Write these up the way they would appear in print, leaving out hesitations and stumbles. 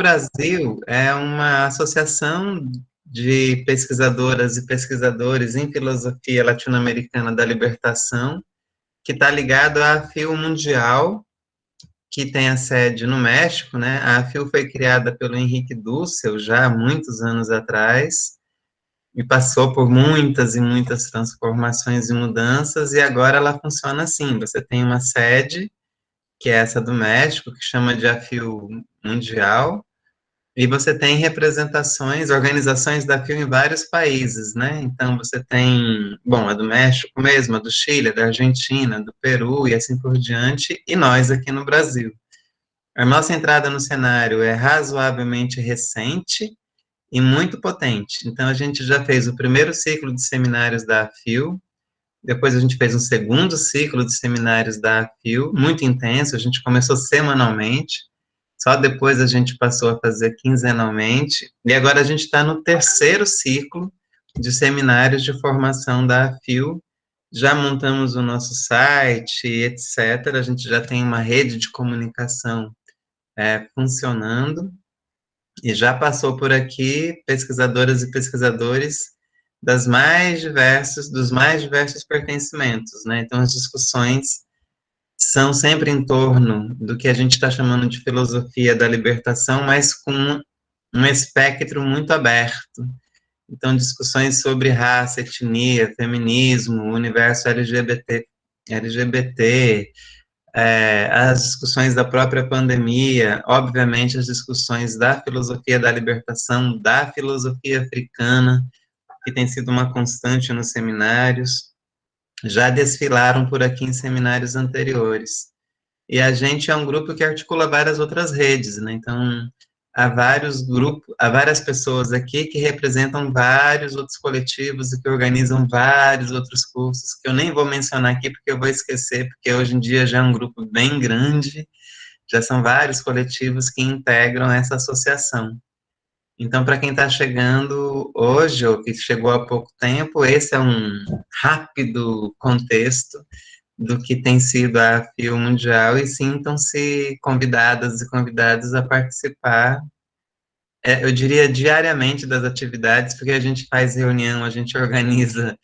Brasil é uma associação de pesquisadoras e pesquisadores em filosofia latino-americana da libertação, que está ligado à FIL Mundial, que tem a sede no México, né? A FIL foi criada pelo Henrique Dussel já há muitos anos atrás, e passou por muitas e muitas transformações e mudanças, e agora ela funciona assim: você tem uma sede, que é essa do México, que chama de AFIL Mundial, e você tem representações, organizações da FIL em vários países, né? Então você tem, bom, a do México mesmo, a do Chile, a da Argentina, do Peru e assim por diante, e nós aqui no Brasil. A nossa entrada no cenário é razoavelmente recente e muito potente. Então a gente já fez o primeiro ciclo de seminários da AFIL, depois a gente fez um segundo ciclo de seminários da AFIL, muito intenso, a gente começou semanalmente, só depois a gente passou a fazer quinzenalmente, e agora a gente está no terceiro ciclo de seminários de formação da AFIL, já montamos o nosso site, etc., a gente já tem uma rede de comunicação funcionando, e já passou por aqui pesquisadoras e pesquisadores dos mais diversos pertencimentos, né? Então, as discussões são sempre em torno do que a gente está chamando de filosofia da libertação, mas com um espectro muito aberto. Então, discussões sobre raça, etnia, feminismo, universo LGBT, as discussões da própria pandemia, obviamente as discussões da filosofia da libertação, da filosofia africana, que tem sido uma constante nos seminários, já desfilaram por aqui em seminários anteriores. E a gente é um grupo que articula várias outras redes, né? Então, há vários grupos, há várias pessoas aqui que representam vários outros coletivos e que organizam vários outros cursos, que eu nem vou mencionar aqui porque eu vou esquecer, porque hoje em dia já é um grupo bem grande, já são vários coletivos que integram essa associação. Então, para quem está chegando hoje, ou que chegou há pouco tempo, esse é um rápido contexto do que tem sido a FIO Mundial, e sintam-se convidadas e convidados a participar, eu diria diariamente, das atividades, porque a gente faz reunião, a gente organiza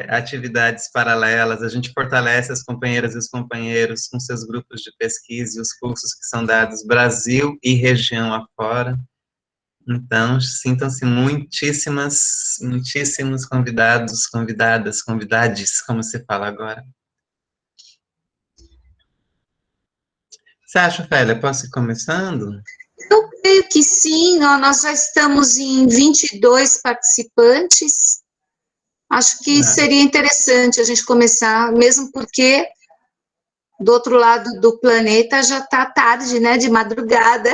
atividades paralelas, a gente fortalece as companheiras e os companheiros com seus grupos de pesquisa e os cursos que são dados Brasil e região afora. Então, sintam-se muitíssimos convidados, convidadas, convidades, como se fala agora. Você acha, Félia, posso ir começando? Eu creio que sim, nós já estamos em 22 participantes. Acho que seria interessante a gente começar, mesmo porque do outro lado do planeta já está tarde, né, de madrugada.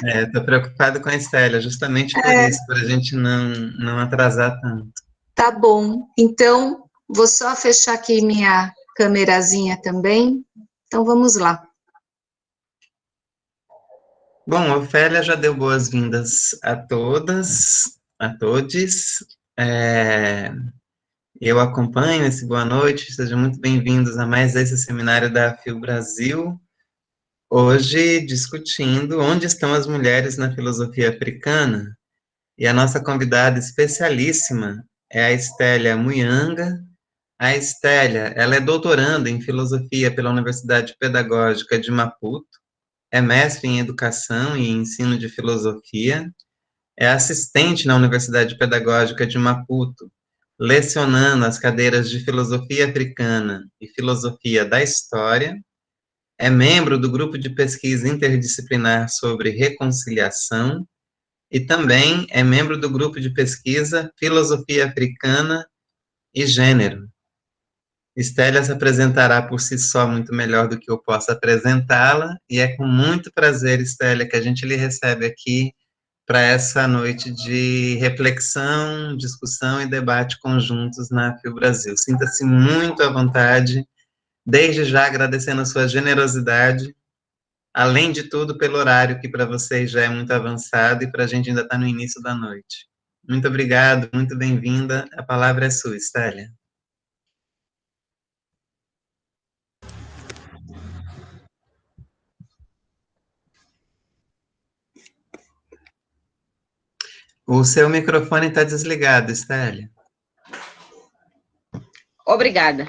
Estou preocupado com a Estélia, justamente por isso, para a gente não atrasar tanto. Tá bom. Então, vou só fechar aqui minha câmerazinha também. Então, vamos lá. Bom, a Ofélia já deu boas-vindas a todas, a todes. Eu acompanho esse boa noite, sejam muito bem-vindos a mais esse seminário da FIO Brasil, hoje discutindo onde estão as mulheres na filosofia africana, e a nossa convidada especialíssima é a Estélia Muyanga. A Estélia, ela é doutoranda em filosofia pela Universidade Pedagógica de Maputo, é mestre em educação e ensino de filosofia, é assistente na Universidade Pedagógica de Maputo, lecionando as cadeiras de filosofia africana e filosofia da história, é membro do grupo de pesquisa interdisciplinar sobre reconciliação e também é membro do grupo de pesquisa Filosofia Africana e Gênero. Estélia se apresentará por si só muito melhor do que eu possa apresentá-la, e é com muito prazer, Estélia, que a gente lhe recebe aqui para essa noite de reflexão, discussão e debate conjuntos na FIO Brasil. Sinta-se muito à vontade, desde já agradecendo a sua generosidade, além de tudo pelo horário que para vocês já é muito avançado e para a gente ainda está no início da noite. Muito obrigado, muito bem-vinda, a palavra é sua, Estélia. O seu microfone está desligado, Estélia. Obrigada.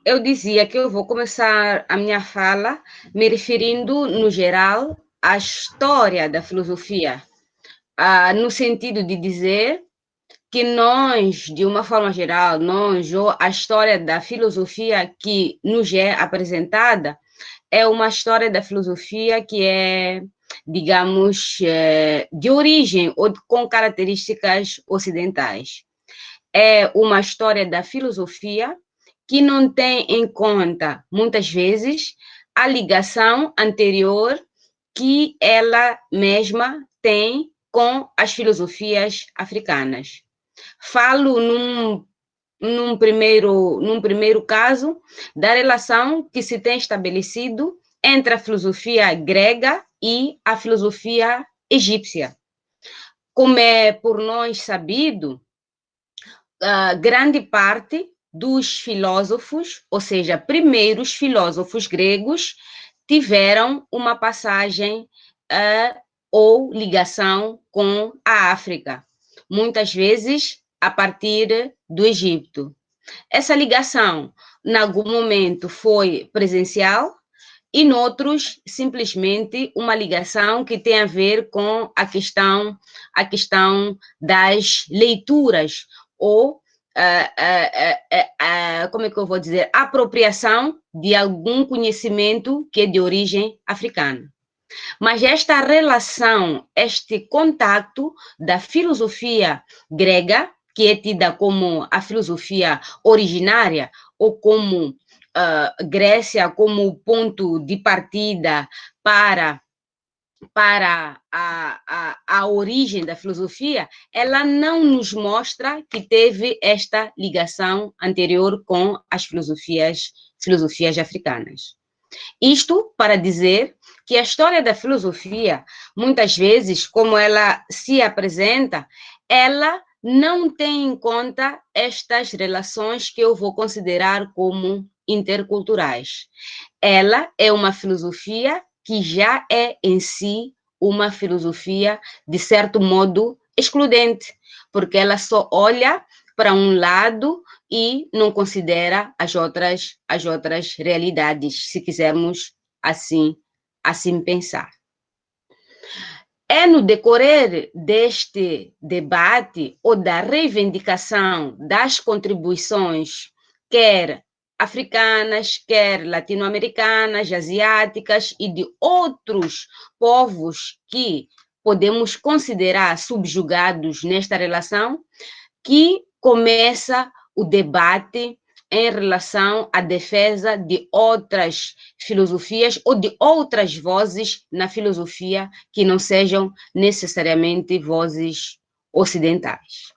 Eu dizia que eu vou começar a minha fala me referindo, no geral, à história da filosofia, no sentido de dizer que nós, de uma forma geral, ou a história da filosofia que nos é apresentada, é uma história da filosofia que é, digamos, de origem ou com características ocidentais. É uma história da filosofia que não tem em conta, muitas vezes, a ligação anterior que ela mesma tem com as filosofias africanas. Falo num primeiro caso da relação que se tem estabelecido entre a filosofia grega e a filosofia egípcia. Como é por nós sabido, grande parte dos filósofos, ou seja, primeiros filósofos gregos, tiveram uma passagem ou ligação com a África, muitas vezes a partir do Egito. Essa ligação, em algum momento, foi presencial e, noutros, simplesmente uma ligação que tem a ver com a questão das leituras ou, como é que eu vou dizer, apropriação de algum conhecimento que é de origem africana. Mas esta relação, este contato da filosofia grega, que é tida como a filosofia originária, ou como Grécia como ponto de partida para a origem da filosofia, ela não nos mostra que teve esta ligação anterior com as filosofias africanas. Isto para dizer que a história da filosofia, muitas vezes, como ela se apresenta, ela não tem em conta estas relações que eu vou considerar como interculturais. Ela é uma filosofia que já é em si uma filosofia, de certo modo, excludente, porque ela só olha para um lado e não considera as outras realidades, se quisermos assim pensar. É no decorrer deste debate ou da reivindicação das contribuições, quer africanas, quer latino-americanas, asiáticas e de outros povos que podemos considerar subjugados nesta relação, que começa o debate em relação à defesa de outras filosofias ou de outras vozes na filosofia que não sejam necessariamente vozes ocidentais.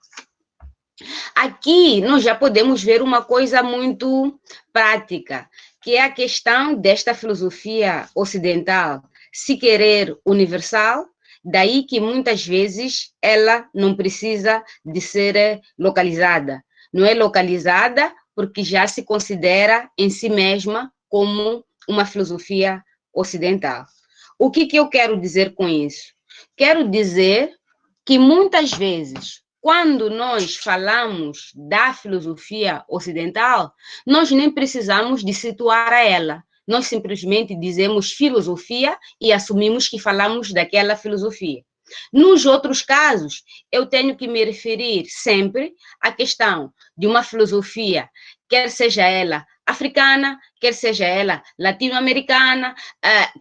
Aqui nós já podemos ver uma coisa muito prática, que é a questão desta filosofia ocidental se querer universal, daí que muitas vezes ela não precisa de ser localizada. Não é localizada porque já se considera em si mesma como uma filosofia ocidental. O que eu quero dizer com isso? Quero dizer que muitas vezes, quando nós falamos da filosofia ocidental, nós nem precisamos de situar a ela. Nós simplesmente dizemos filosofia e assumimos que falamos daquela filosofia. Nos outros casos, eu tenho que me referir sempre à questão de uma filosofia, quer seja ela africana, quer seja ela latino-americana,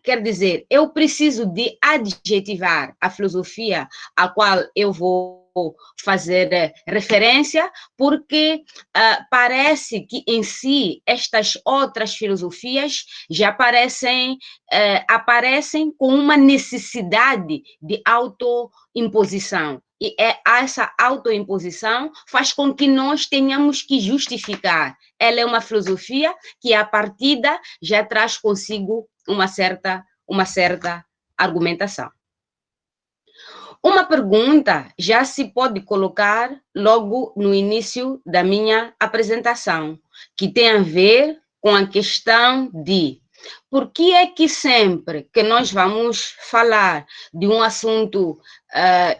quer dizer, eu preciso de adjetivar a filosofia a qual eu vou fazer referência, porque parece que em si estas outras filosofias já aparecem com uma necessidade de autoimposição. E essa autoimposição faz com que nós tenhamos que justificar. Ela é uma filosofia que, à partida, já traz consigo uma certa argumentação. Uma pergunta já se pode colocar logo no início da minha apresentação, que tem a ver com a questão de Por que é que sempre que nós vamos falar de um assunto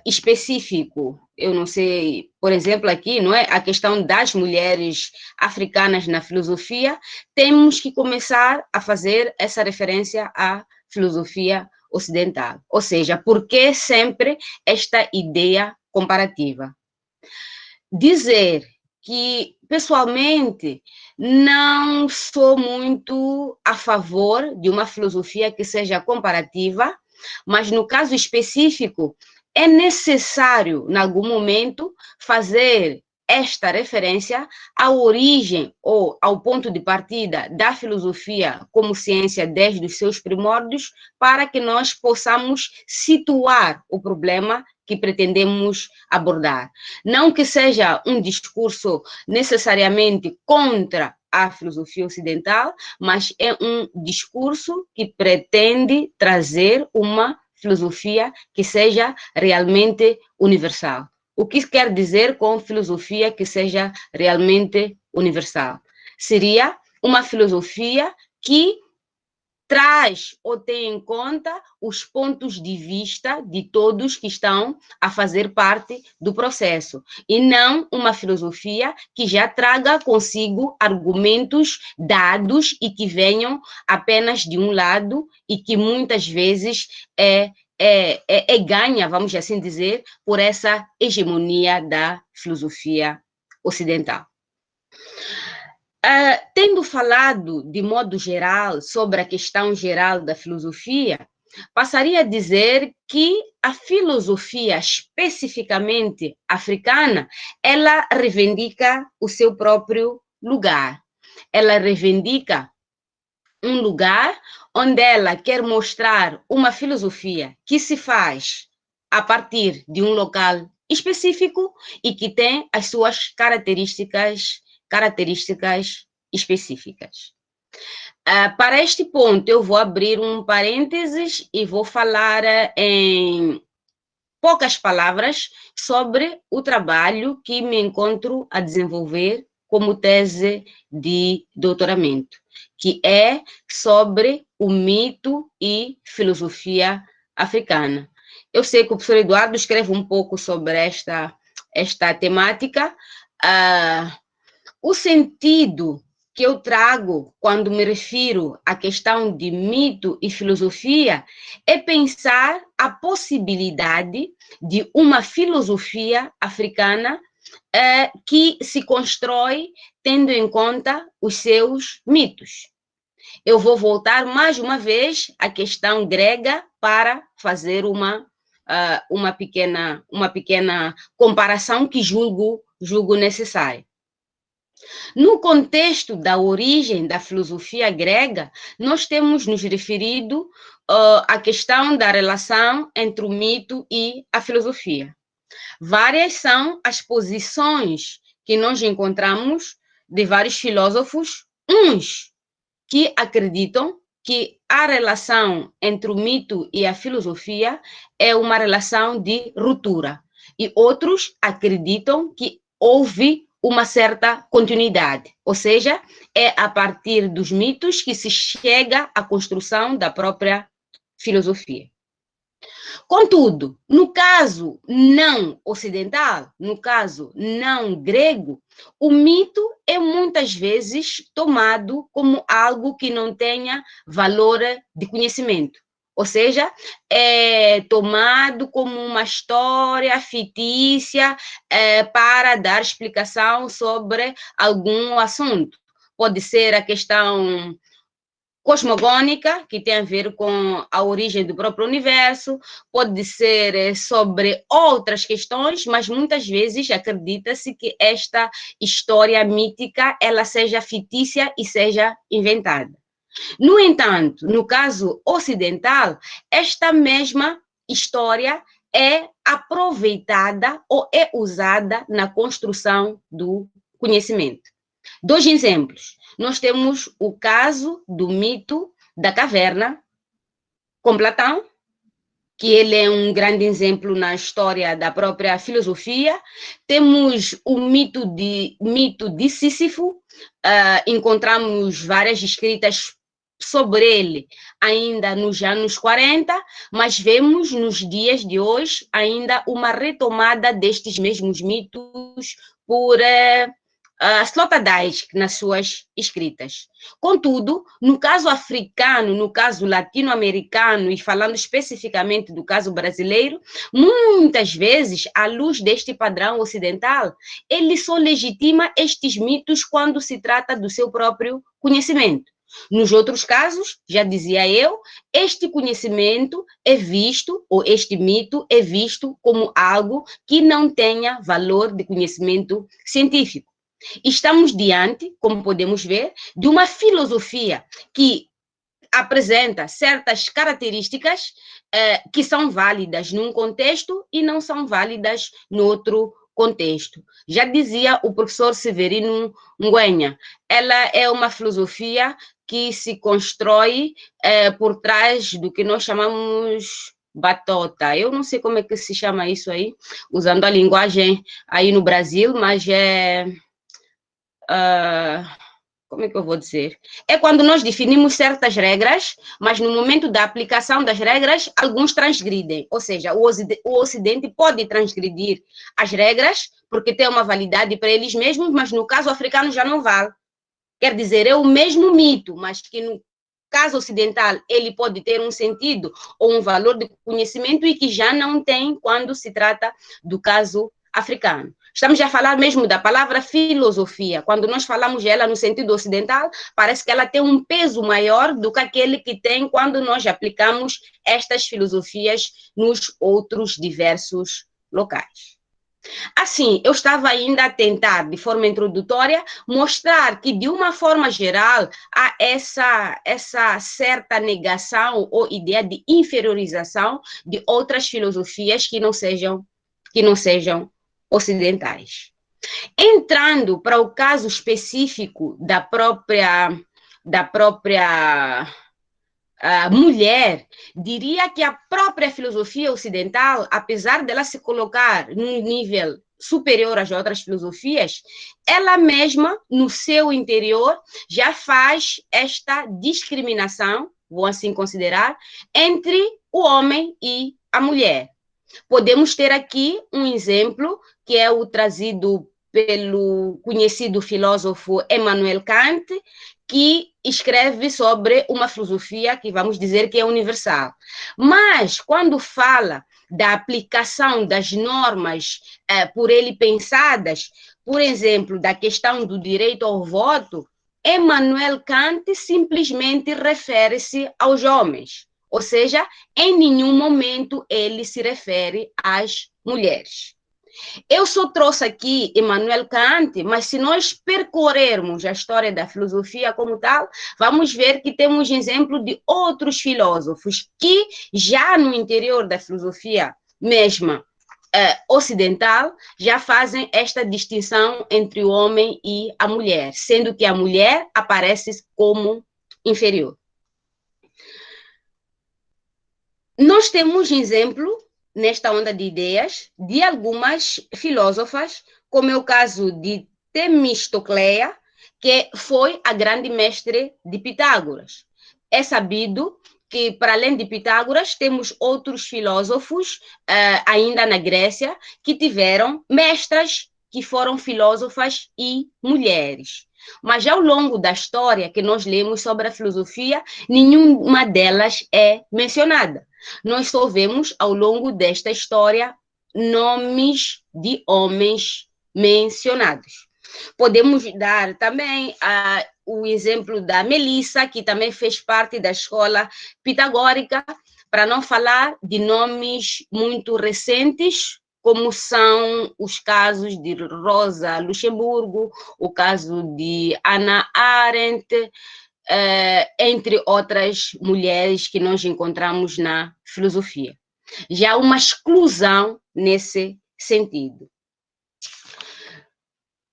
específico, eu não sei, por exemplo, aqui, não é? A questão das mulheres africanas na filosofia, temos que começar a fazer essa referência à filosofia ocidental. Ou seja, por que sempre esta ideia comparativa? Dizer que, pessoalmente, não sou muito a favor de uma filosofia que seja comparativa, mas no caso específico, é necessário, em algum momento, fazer esta referência à origem ou ao ponto de partida da filosofia como ciência desde os seus primórdios, para que nós possamos situar o problema que pretendemos abordar. Não que seja um discurso necessariamente contra a filosofia ocidental, mas é um discurso que pretende trazer uma filosofia que seja realmente universal. O que quer dizer com filosofia que seja realmente universal? Seria uma filosofia que traz ou tem em conta os pontos de vista de todos que estão a fazer parte do processo, e não uma filosofia que já traga consigo argumentos dados e que venham apenas de um lado e que muitas vezes ganha, vamos assim dizer, por essa hegemonia da filosofia ocidental. Tendo falado de modo geral sobre a questão geral da filosofia, passaria a dizer que a filosofia especificamente africana, ela reivindica o seu próprio lugar. Ela reivindica um lugar onde ela quer mostrar uma filosofia que se faz a partir de um local específico e que tem as suas características específicas. Para este ponto, eu vou abrir um parênteses e vou falar em poucas palavras sobre o trabalho que me encontro a desenvolver como tese de doutoramento, que é sobre o mito e filosofia africana. Eu sei que o professor Eduardo escreve um pouco sobre esta temática. O sentido que eu trago quando me refiro à questão de mito e filosofia é pensar a possibilidade de uma filosofia africana que se constrói tendo em conta os seus mitos. Eu vou voltar mais uma vez à questão grega para fazer uma pequena comparação que julgo necessária. No contexto da origem da filosofia grega, nós temos nos referido à questão da relação entre o mito e a filosofia. Várias são as posições que nós encontramos de vários filósofos, uns que acreditam que a relação entre o mito e a filosofia é uma relação de ruptura, e outros acreditam que houve uma certa continuidade, ou seja, é a partir dos mitos que se chega à construção da própria filosofia. Contudo, no caso não ocidental, no caso não grego, o mito é muitas vezes tomado como algo que não tenha valor de conhecimento. Ou seja, é tomado como uma história fictícia para dar explicação sobre algum assunto. Pode ser a questão cosmogônica, que tem a ver com a origem do próprio universo, pode ser sobre outras questões, mas muitas vezes acredita-se que esta história mítica ela seja fictícia e seja inventada. No entanto, no caso ocidental, esta mesma história é aproveitada ou é usada na construção do conhecimento. Dois exemplos. Nós temos o caso do mito da caverna, com Platão, que ele é um grande exemplo na história da própria filosofia. Temos o mito de Sísifo, encontramos várias escritas sobre ele ainda nos anos 40, mas vemos nos dias de hoje ainda uma retomada destes mesmos mitos por Sloterdijk nas suas escritas. Contudo, no caso africano, no caso latino-americano, e falando especificamente do caso brasileiro, muitas vezes, à luz deste padrão ocidental, ele só legitima estes mitos quando se trata do seu próprio conhecimento. Nos outros casos, já dizia eu, este conhecimento é visto, ou este mito é visto como algo que não tenha valor de conhecimento científico. Estamos diante, como podemos ver, de uma filosofia que apresenta certas características que são válidas num contexto e não são válidas no outro contexto. Já dizia o professor Severino Ngüenya, ela é uma filosofia que se constrói por trás do que nós chamamos batota. Eu não sei como é que se chama isso aí, usando a linguagem aí no Brasil, mas como é que eu vou dizer? É quando nós definimos certas regras, mas no momento da aplicação das regras, alguns transgridem. Ou seja, o Ocidente pode transgredir as regras, porque tem uma validade para eles mesmos, mas no caso africano já não vale. Quer dizer, é o mesmo mito, mas que no caso ocidental ele pode ter um sentido ou um valor de conhecimento e que já não tem quando se trata do caso africano. Estamos a falar mesmo da palavra filosofia. Quando nós falamos dela no sentido ocidental, parece que ela tem um peso maior do que aquele que tem quando nós aplicamos estas filosofias nos outros diversos locais. Assim, eu estava ainda a tentar, de forma introdutória, mostrar que, de uma forma geral, há essa certa negação ou ideia de inferiorização de outras filosofias que não sejam ocidentais. Entrando para o caso específico da própria mulher, diria que a própria filosofia ocidental, apesar dela se colocar num nível superior às outras filosofias, ela mesma, no seu interior, já faz esta discriminação, vou assim considerar, entre o homem e a mulher. Podemos ter aqui um exemplo, que é o trazido pelo conhecido filósofo Immanuel Kant, que escreve sobre uma filosofia que vamos dizer que é universal. Mas, quando fala da aplicação das normas por ele pensadas, por exemplo, da questão do direito ao voto, Immanuel Kant simplesmente refere-se aos homens. Ou seja, em nenhum momento ele se refere às mulheres. Eu só trouxe aqui Immanuel Kant, mas se nós percorrermos a história da filosofia como tal, vamos ver que temos exemplo de outros filósofos que já no interior da filosofia mesma ocidental já fazem esta distinção entre o homem e a mulher, sendo que a mulher aparece como inferior. Nós temos exemplo, nesta onda de ideias, de algumas filósofas, como é o caso de Temistocleia, que foi a grande mestre de Pitágoras. É sabido que, para além de Pitágoras, temos outros filósofos, ainda na Grécia, que tiveram mestras que foram filósofas e mulheres. Mas ao longo da história que nós lemos sobre a filosofia, nenhuma delas é mencionada. Nós só vemos ao longo desta história nomes de homens mencionados. Podemos dar também o exemplo da Melissa, que também fez parte da escola pitagórica, para não falar de nomes muito recentes, como são os casos de Rosa Luxemburgo, o caso de Hannah Arendt, entre outras mulheres que nós encontramos na filosofia. Já há uma exclusão nesse sentido.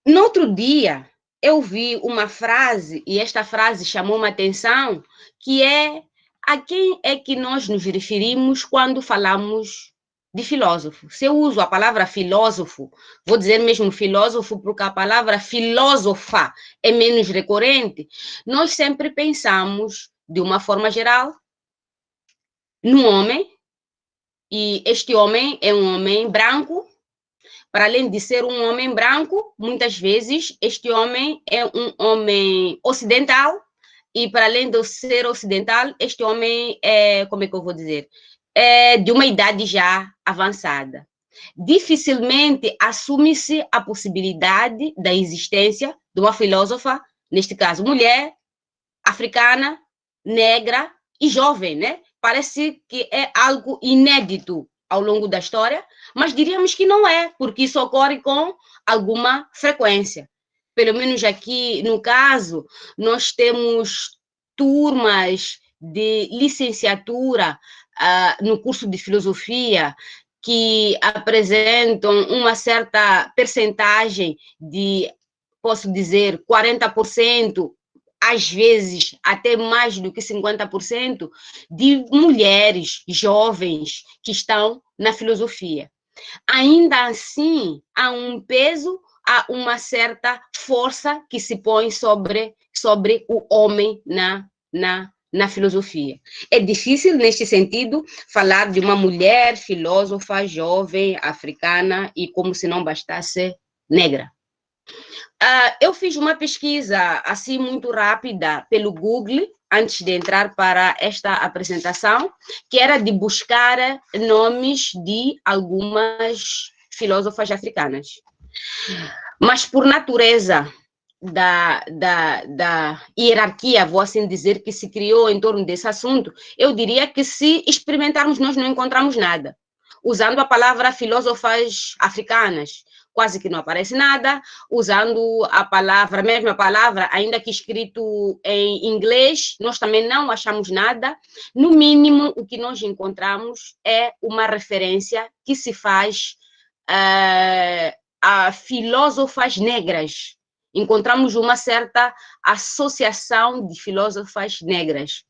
No outro dia, eu vi uma frase, e esta frase chamou-me a atenção, que é: a quem é que nós nos referimos quando falamos de filósofo? Se eu uso a palavra filósofo, vou dizer mesmo filósofo porque a palavra filósofa é menos recorrente, nós sempre pensamos de uma forma geral, no homem, e este homem é um homem branco. Para além de ser um homem branco, muitas vezes este homem é um homem ocidental, e para além de ser ocidental, este homem é, como é que eu vou dizer, é de uma idade já avançada. Dificilmente assume-se a possibilidade da existência de uma filósofa, neste caso mulher, africana, negra e jovem, né? Parece que é algo inédito ao longo da história, mas diríamos que não é, porque isso ocorre com alguma frequência. Pelo menos aqui, no caso, nós temos turmas de licenciatura no curso de filosofia que apresentam uma certa percentagem de, posso dizer, 40%, às vezes até mais do que 50%, de mulheres jovens que estão na filosofia. Ainda assim, há um peso, há uma certa força que se põe sobre o homem na filosofia. É difícil, neste sentido, falar de uma mulher filósofa jovem, africana, e como se não bastasse, negra. Eu fiz uma pesquisa assim muito rápida pelo Google antes de entrar para esta apresentação, que era de buscar nomes de algumas filósofas africanas. Mas por natureza da hierarquia, vou assim dizer, que se criou em torno desse assunto, eu diria que se experimentarmos nós não encontramos nada. Usando a palavra filósofas africanas, quase que não aparece nada. Usando a mesma palavra, ainda que escrito em inglês, nós também não achamos nada. No mínimo, o que nós encontramos é uma referência que se faz a filósofas negras. Encontramos uma certa associação de filósofas negras.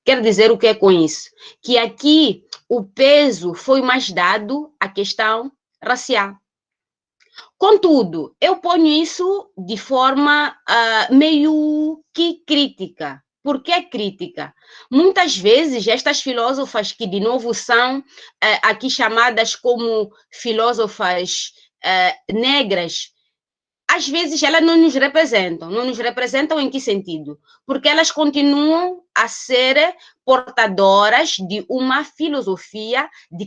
Quer dizer o que é com isso? Que aqui o peso foi mais dado à questão racial. Contudo, eu ponho isso de forma meio que crítica. Por que crítica? Muitas vezes, estas filósofas que, de novo, são aqui chamadas como filósofas negras, às vezes elas não nos representam. Não nos representam em que sentido? Porque elas continuam a ser portadoras de uma filosofia de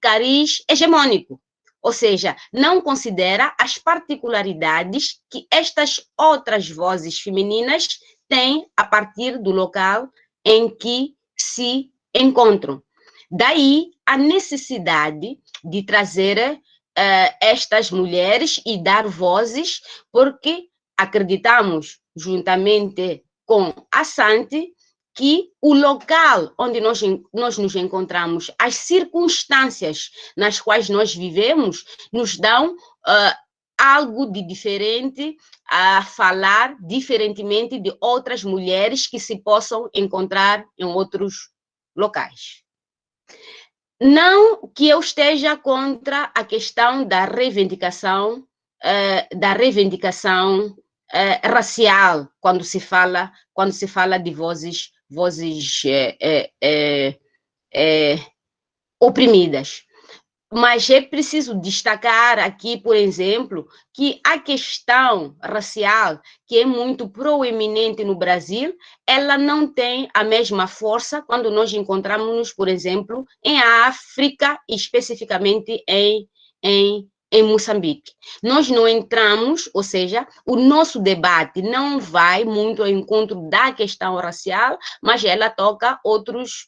cariz hegemônico. Ou seja, não considera as particularidades que estas outras vozes femininas têm a partir do local em que se encontram. Daí a necessidade de trazer estas mulheres e dar vozes, porque acreditamos, juntamente com a Santi, que o local onde nós nos encontramos, as circunstâncias nas quais nós vivemos, nos dão algo de diferente a falar, diferentemente de outras mulheres que se possam encontrar em outros locais. Não que eu esteja contra a questão da reivindicação racial, quando se fala de vozes oprimidas. Mas é preciso destacar aqui, por exemplo, que a questão racial, que é muito proeminente no Brasil, ela não tem a mesma força quando nós encontramos, por exemplo, em África, especificamente em Moçambique. Nós não entramos, ou seja, o nosso debate não vai muito ao encontro da questão racial, mas ela toca outros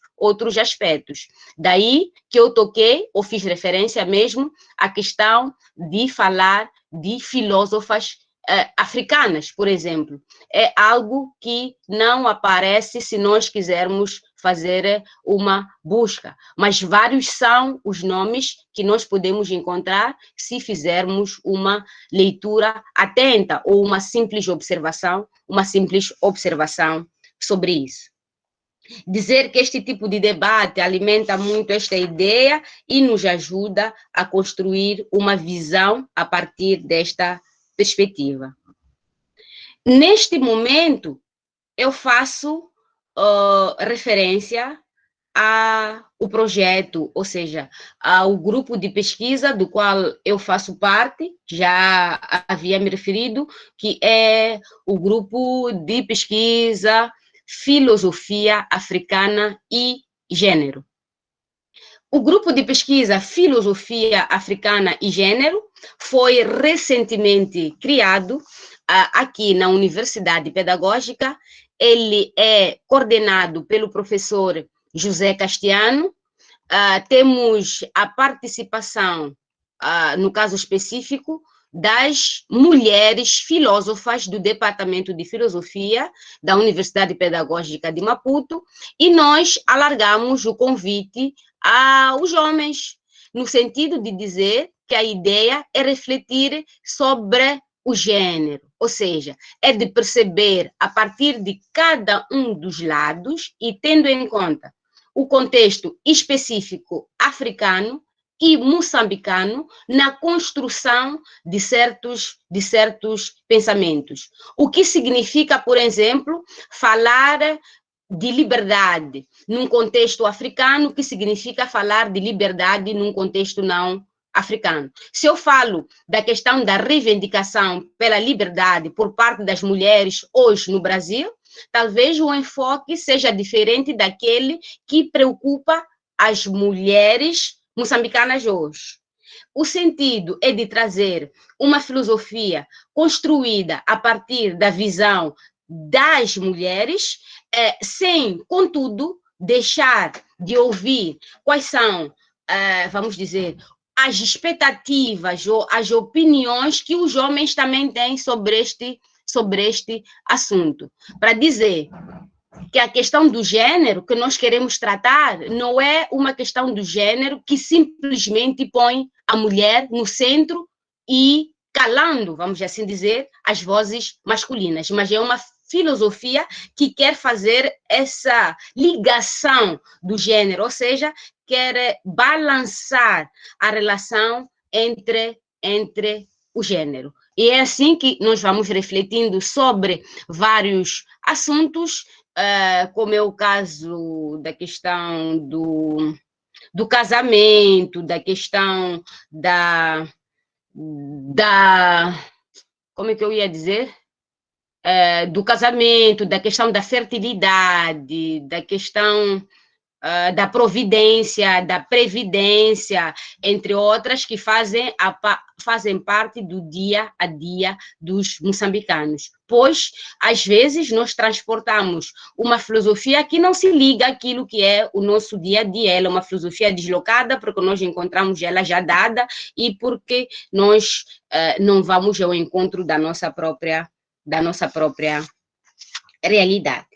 aspectos. Daí que eu toquei, ou fiz referência mesmo, à questão de falar de filósofas africanas, por exemplo. É algo que não aparece se nós quisermos fazer uma busca, mas vários são os nomes que nós podemos encontrar se fizermos uma leitura atenta ou uma simples observação sobre isso. Dizer que este tipo de debate alimenta muito esta ideia e nos ajuda a construir uma visão a partir desta perspectiva. Neste momento, eu faço referência ao projeto, ou seja, ao grupo de pesquisa do qual eu faço parte, já havia me referido, que é o grupo de pesquisa Filosofia Africana e Gênero. O grupo de pesquisa Filosofia Africana e Gênero foi recentemente criado aqui na Universidade Pedagógica. Ele é coordenado pelo professor José Castiano. Temos a participação, no caso específico, das mulheres filósofas do Departamento de Filosofia da Universidade Pedagógica de Maputo, e nós alargamos o convite aos homens, no sentido de dizer que a ideia é refletir sobre o gênero, ou seja, é de perceber a partir de cada um dos lados e tendo em conta o contexto específico africano e moçambicano na construção de certos pensamentos. O que significa, por exemplo, falar de liberdade num contexto africano, que significa falar de liberdade num contexto não africano. Se eu falo da questão da reivindicação pela liberdade por parte das mulheres hoje no Brasil, talvez o enfoque seja diferente daquele que preocupa as mulheres moçambicanas hoje. O sentido é de trazer uma filosofia construída a partir da visão das mulheres, sem, contudo, deixar de ouvir quais são, vamos dizer, as expectativas ou as opiniões que os homens também têm sobre este assunto. Para dizer que a questão do gênero que nós queremos tratar não é uma questão do gênero que simplesmente põe a mulher no centro e calando, vamos assim dizer, as vozes masculinas, mas é uma filosofia que quer fazer essa ligação do gênero, ou seja, quer balançar a relação entre o gênero. E é assim que nós vamos refletindo sobre vários assuntos, como é o caso da questão do casamento, da questão como é que eu ia dizer? Do casamento, da questão da fertilidade, da questão da providência, da previdência, entre outras, que fazem parte do dia a dia dos moçambicanos. Pois, às vezes, nós transportamos uma filosofia que não se liga àquilo que é o nosso dia a dia. Ela é uma filosofia deslocada, porque nós encontramos ela já dada e porque nós não vamos ao encontro da nossa própria realidade.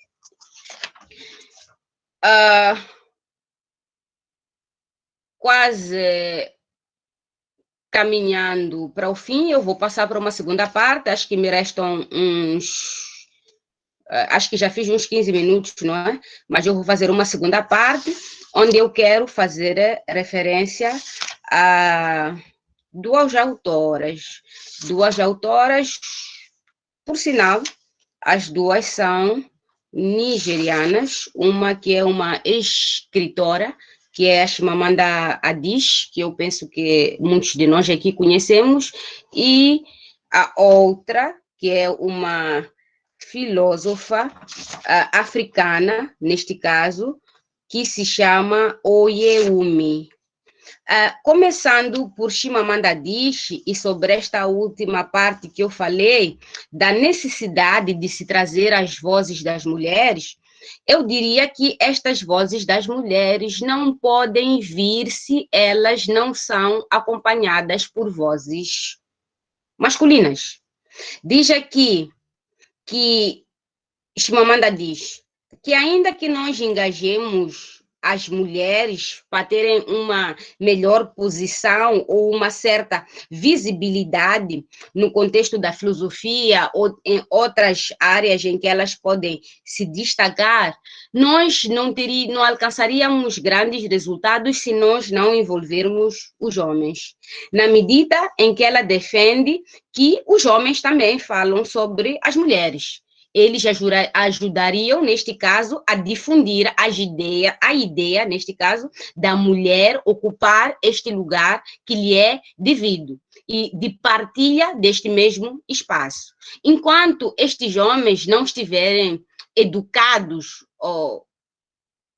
Quase caminhando para o fim, eu vou passar para uma segunda parte, acho que me restam acho que já fiz uns 15 minutos, não é? Mas eu vou fazer uma segunda parte, onde eu quero fazer referência a duas autoras, por sinal, as duas são nigerianas, uma que é uma escritora, que é a Chimamanda Adichie, que eu penso que muitos de nós aqui conhecemos, e a outra, que é uma filósofa africana, neste caso, que se chama Oyewumi. Começando por Chimamanda Adichie, e sobre esta última parte que eu falei, da necessidade de se trazer as vozes das mulheres, eu diria que estas vozes das mulheres não podem vir se elas não são acompanhadas por vozes masculinas. Diz aqui que Chimamanda diz que ainda que nós engajemos as mulheres para terem uma melhor posição ou uma certa visibilidade no contexto da filosofia ou em outras áreas em que elas podem se destacar, nós não alcançaríamos grandes resultados se nós não envolvermos os homens, na medida em que ela defende que os homens também falam sobre as mulheres. eles ajudariam, neste caso, a difundir a ideia, neste caso, da mulher ocupar este lugar que lhe é devido e de partilha deste mesmo espaço. Enquanto estes homens não estiverem educados ou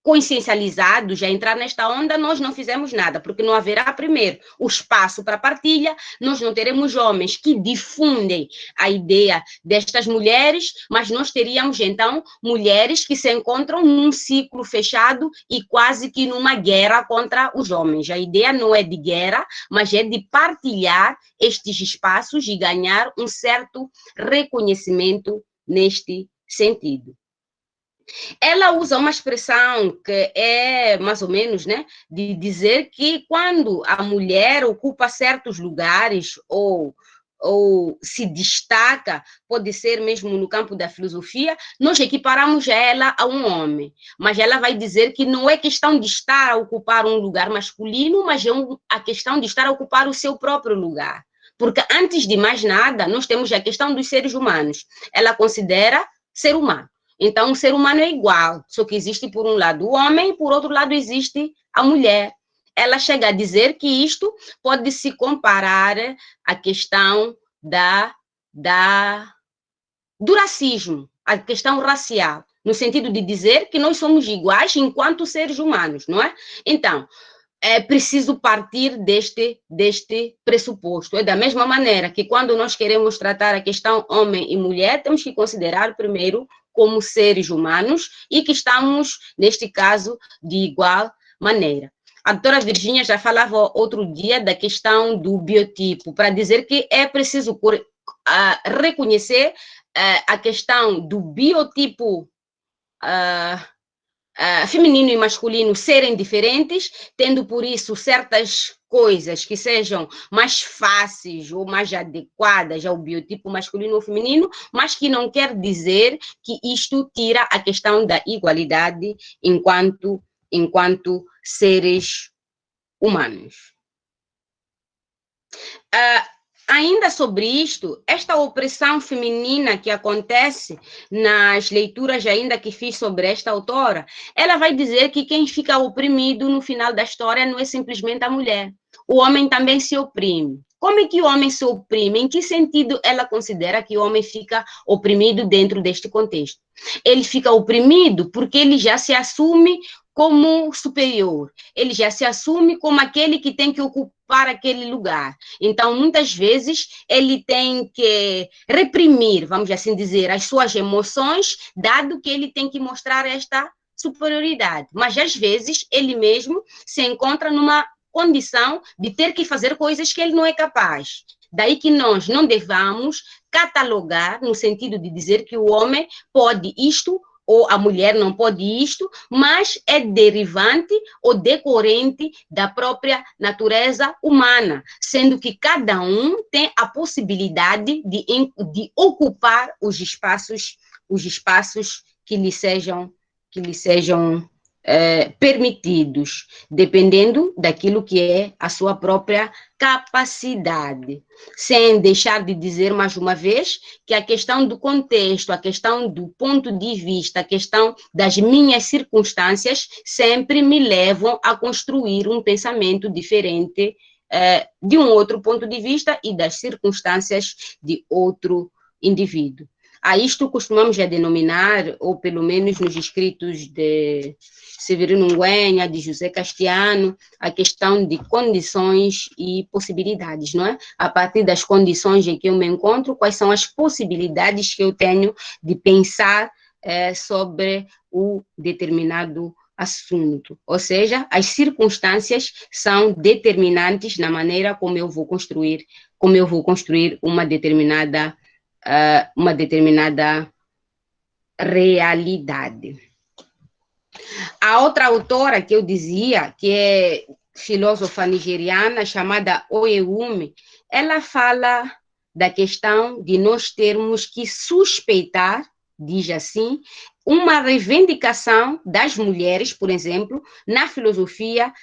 consciencializados a entrar nesta onda, nós não fizemos nada, porque não haverá, primeiro, o espaço para partilha, nós não teremos homens que difundem a ideia destas mulheres, mas nós teríamos, então, mulheres que se encontram num ciclo fechado e quase que numa guerra contra os homens. A ideia não é de guerra, mas é de partilhar estes espaços e ganhar um certo reconhecimento neste sentido. Ela usa uma expressão que é mais ou menos, né, de dizer que quando a mulher ocupa certos lugares ou se destaca, pode ser mesmo no campo da filosofia, nós equiparamos ela a um homem. Mas ela vai dizer que não é questão de estar a ocupar um lugar masculino, mas é a questão de estar a ocupar o seu próprio lugar. Porque antes de mais nada, nós temos a questão dos seres humanos. Ela considera ser humano. Então, o ser humano é igual, só que existe por um lado o homem, por outro lado existe a mulher. Ela chega a dizer que isto pode se comparar à questão do racismo, a questão racial, no sentido de dizer que nós somos iguais enquanto seres humanos, não é? Então, é preciso partir deste pressuposto. É da mesma maneira que quando nós queremos tratar a questão homem e mulher, temos que considerar primeiro como seres humanos e que estamos, neste caso, de igual maneira. A doutora Virgínia já falava outro dia da questão do biotipo, para dizer que é preciso reconhecer a questão do biotipo feminino e masculino serem diferentes, tendo por isso certas coisas que sejam mais fáceis ou mais adequadas ao biotipo masculino ou feminino, mas que não quer dizer que isto tira a questão da igualdade enquanto seres humanos. Ainda sobre isto, esta opressão feminina que acontece nas leituras ainda que fiz sobre esta autora, ela vai dizer que quem fica oprimido no final da história não é simplesmente a mulher. O homem também se oprime. Como é que o homem se oprime? Em que sentido ela considera que o homem fica oprimido dentro deste contexto? Ele fica oprimido porque ele já se assume como superior, ele já se assume como aquele que tem que ocupar aquele lugar. Então, muitas vezes, ele tem que reprimir, vamos assim dizer, as suas emoções, dado que ele tem que mostrar esta superioridade. Mas, às vezes, ele mesmo se encontra numa condição de ter que fazer coisas que ele não é capaz. Daí que nós não devamos catalogar, no sentido de dizer que o homem pode isto ou a mulher não pode isto, mas é derivante ou decorrente da própria natureza humana, sendo que cada um tem a possibilidade de ocupar os espaços que lhe sejam permitidos, dependendo daquilo que é a sua própria capacidade, sem deixar de dizer mais uma vez que a questão do contexto, a questão do ponto de vista, a questão das minhas circunstâncias sempre me levam a construir um pensamento diferente de um outro ponto de vista e das circunstâncias de outro indivíduo. A isto costumamos denominar, ou pelo menos nos escritos de Severino Nguenha, de José Castiano, a questão de condições e possibilidades, não é? A partir das condições em que eu me encontro, quais são as possibilidades que eu tenho de pensar sobre o determinado assunto. Ou seja, as circunstâncias são determinantes na maneira como eu vou construir uma determinada realidade. A outra autora que eu dizia, que é filósofa nigeriana, chamada Oyewumi, ela fala da questão de nós termos que suspeitar, diz assim, uma reivindicação das mulheres, por exemplo, na filosofia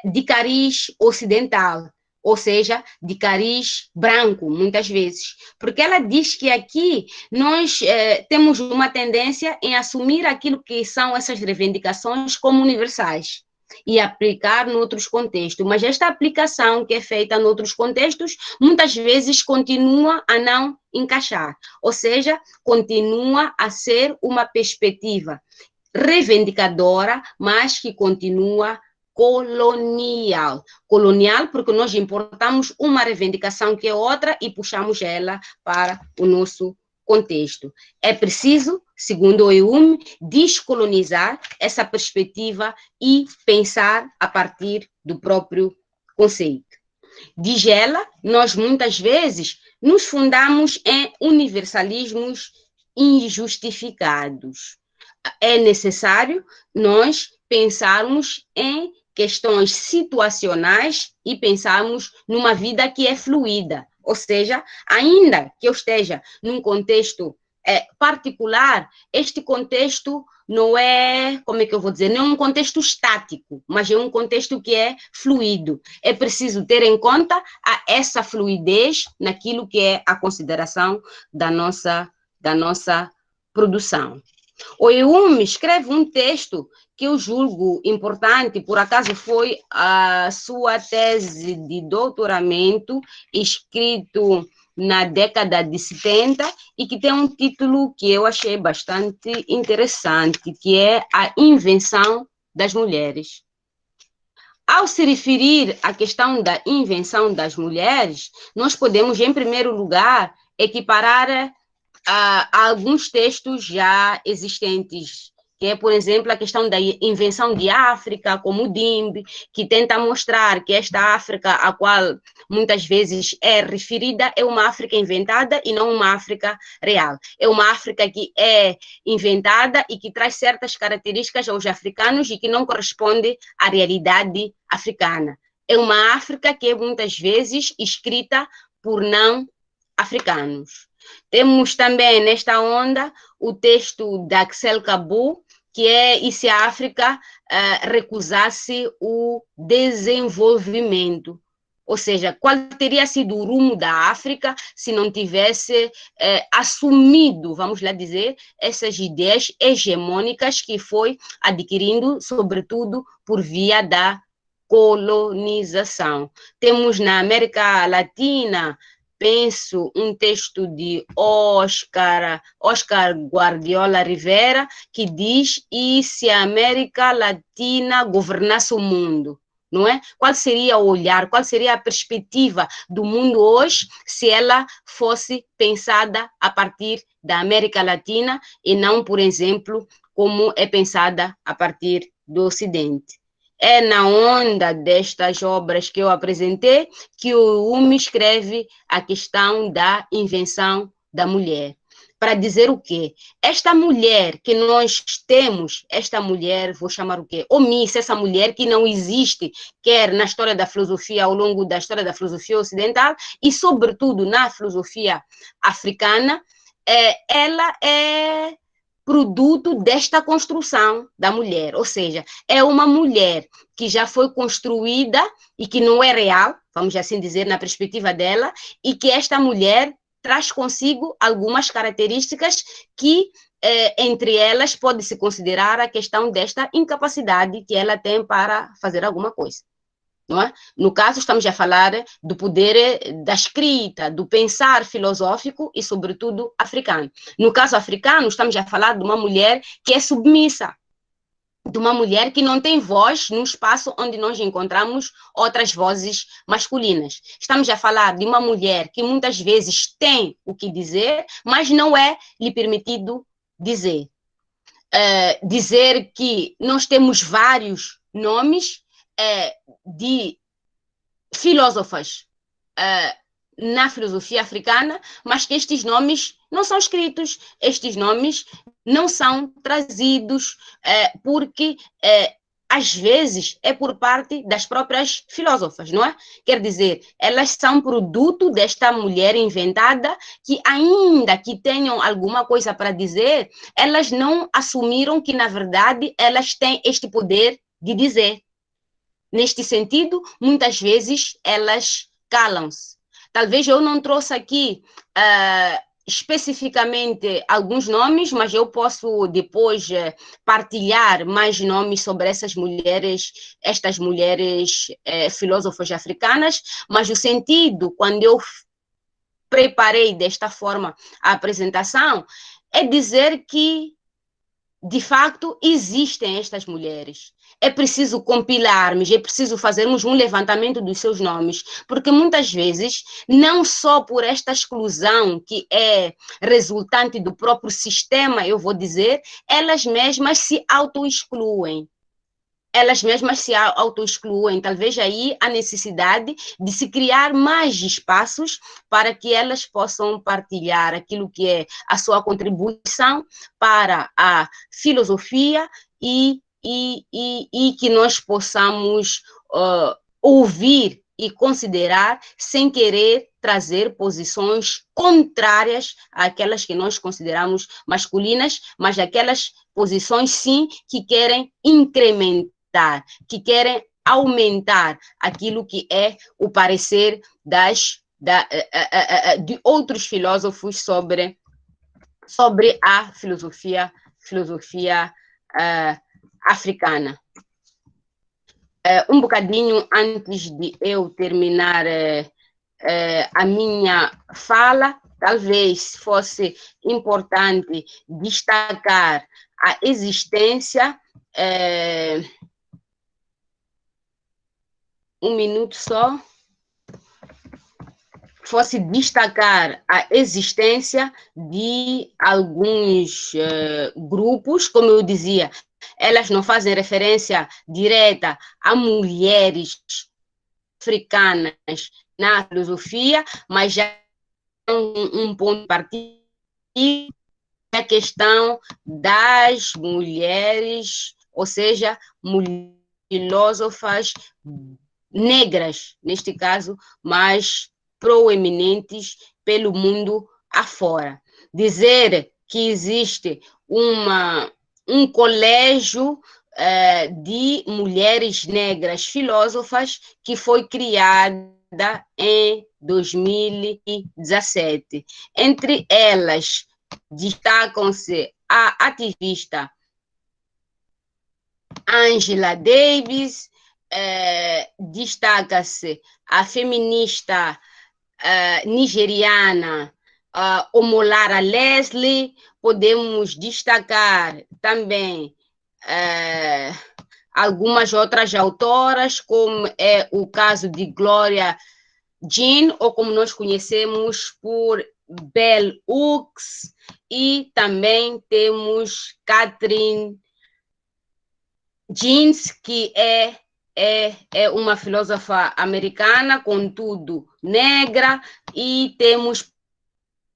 de cariz ocidental, ou seja, de cariz branco, muitas vezes. Porque ela diz que aqui nós temos uma tendência em assumir aquilo que são essas reivindicações como universais e aplicar noutros contextos. Mas esta aplicação que é feita noutros contextos, muitas vezes continua a não encaixar, ou seja, continua a ser uma perspectiva reivindicadora, mas que continua colonial. Colonial porque nós importamos uma reivindicação que é outra e puxamos ela para o nosso contexto. É preciso, segundo o EUM, descolonizar essa perspectiva e pensar a partir do próprio conceito. Diz ela, nós muitas vezes nos fundamos em universalismos injustificados. É necessário nós pensarmos em questões situacionais e pensarmos numa vida que é fluida, ou seja, ainda que eu esteja num contexto particular, este contexto não é, como é que eu vou dizer, não é um contexto estático, mas é um contexto que é fluido. É preciso ter em conta essa fluidez naquilo que é a consideração da nossa produção. O EUM escreve um texto que eu julgo importante, por acaso foi a sua tese de doutoramento, escrito na década de 70, e que tem um título que eu achei bastante interessante, que é A Invenção das Mulheres. Ao se referir à questão da invenção das mulheres, nós podemos, em primeiro lugar, equiparar a alguns textos já existentes, que é, por exemplo, a questão da invenção de África, como o DIMB, que tenta mostrar que esta África, a qual muitas vezes é referida, é uma África inventada e não uma África real. É uma África que é inventada e que traz certas características aos africanos e que não corresponde à realidade africana. É uma África que é muitas vezes escrita por não africanos. Temos também nesta onda o texto da Axel Kabu, que é e se a África recusasse o desenvolvimento. Ou seja, qual teria sido o rumo da África se não tivesse assumido, vamos lá dizer, essas ideias hegemônicas que foi adquirindo, sobretudo, por via da colonização. Temos na América Latina, penso, um texto de Oscar Guardiola Rivera, que diz: e se a América Latina governasse o mundo? Não é? Qual seria o olhar, qual seria a perspectiva do mundo hoje se ela fosse pensada a partir da América Latina e não, por exemplo, como é pensada a partir do Ocidente? É na onda destas obras que eu apresentei que o UME escreve a questão da invenção da mulher. Para dizer o quê? Esta mulher que nós temos, esta mulher, vou chamar o quê? Omissa, essa mulher que não existe, quer na história da filosofia, ao longo da história da filosofia ocidental, e sobretudo na filosofia africana, ela é produto desta construção da mulher, ou seja, é uma mulher que já foi construída e que não é real, vamos assim dizer, na perspectiva dela, e que esta mulher traz consigo algumas características que, entre elas, pode-se considerar a questão desta incapacidade que ela tem para fazer alguma coisa. Não é? No caso, estamos a falar do poder da escrita, do pensar filosófico e, sobretudo, africano. No caso africano, estamos a falar de uma mulher que é submissa, de uma mulher que não tem voz no espaço onde nós encontramos outras vozes masculinas. Estamos a falar de uma mulher que muitas vezes tem o que dizer, mas não é lhe permitido dizer. Dizer que nós temos vários nomes de filósofas na filosofia africana, mas que estes nomes não são escritos, estes nomes não são trazidos, porque às vezes é por parte das próprias filósofas, não é? Quer dizer, elas são produto desta mulher inventada que, ainda que tenham alguma coisa para dizer, elas não assumiram que, na verdade, elas têm este poder de dizer. Neste sentido, muitas vezes elas calam-se. Talvez eu não trouxe aqui especificamente alguns nomes, mas eu posso depois partilhar mais nomes sobre estas mulheres filósofas africanas, mas o sentido, quando eu preparei desta forma a apresentação, é dizer que, de facto, existem estas mulheres. É preciso compilarmos, é preciso fazermos um levantamento dos seus nomes, porque muitas vezes, não só por esta exclusão que é resultante do próprio sistema, eu vou dizer, elas mesmas se auto-excluem. Elas mesmas se auto-excluem. Talvez aí a necessidade de se criar mais espaços para que elas possam partilhar aquilo que é a sua contribuição para a filosofia e que nós possamos ouvir e considerar sem querer trazer posições contrárias àquelas que nós consideramos masculinas, mas aquelas posições, sim, que querem incrementar, que querem aumentar aquilo que é o parecer de outros filósofos sobre a filosofia africana. Um bocadinho antes de eu terminar a minha fala, talvez fosse importante destacar a existência, um minuto só, fosse destacar a existência de alguns grupos, como eu dizia, elas não fazem referência direta a mulheres africanas na filosofia, mas já é um ponto de partida, a questão das mulheres, ou seja, filósofas negras, neste caso, mas proeminentes pelo mundo afora. Dizer que existe um colégio de mulheres negras filósofas que foi criada em 2017. Entre elas, destacam-se a ativista Angela Davis, destaca-se a feminista nigeriana Omolara Leslie, podemos destacar também algumas outras autoras, como é o caso de Gloria Jean, ou como nós conhecemos por Bell Hooks, e também temos Catherine Jeans, que é uma filósofa americana, contudo negra, e temos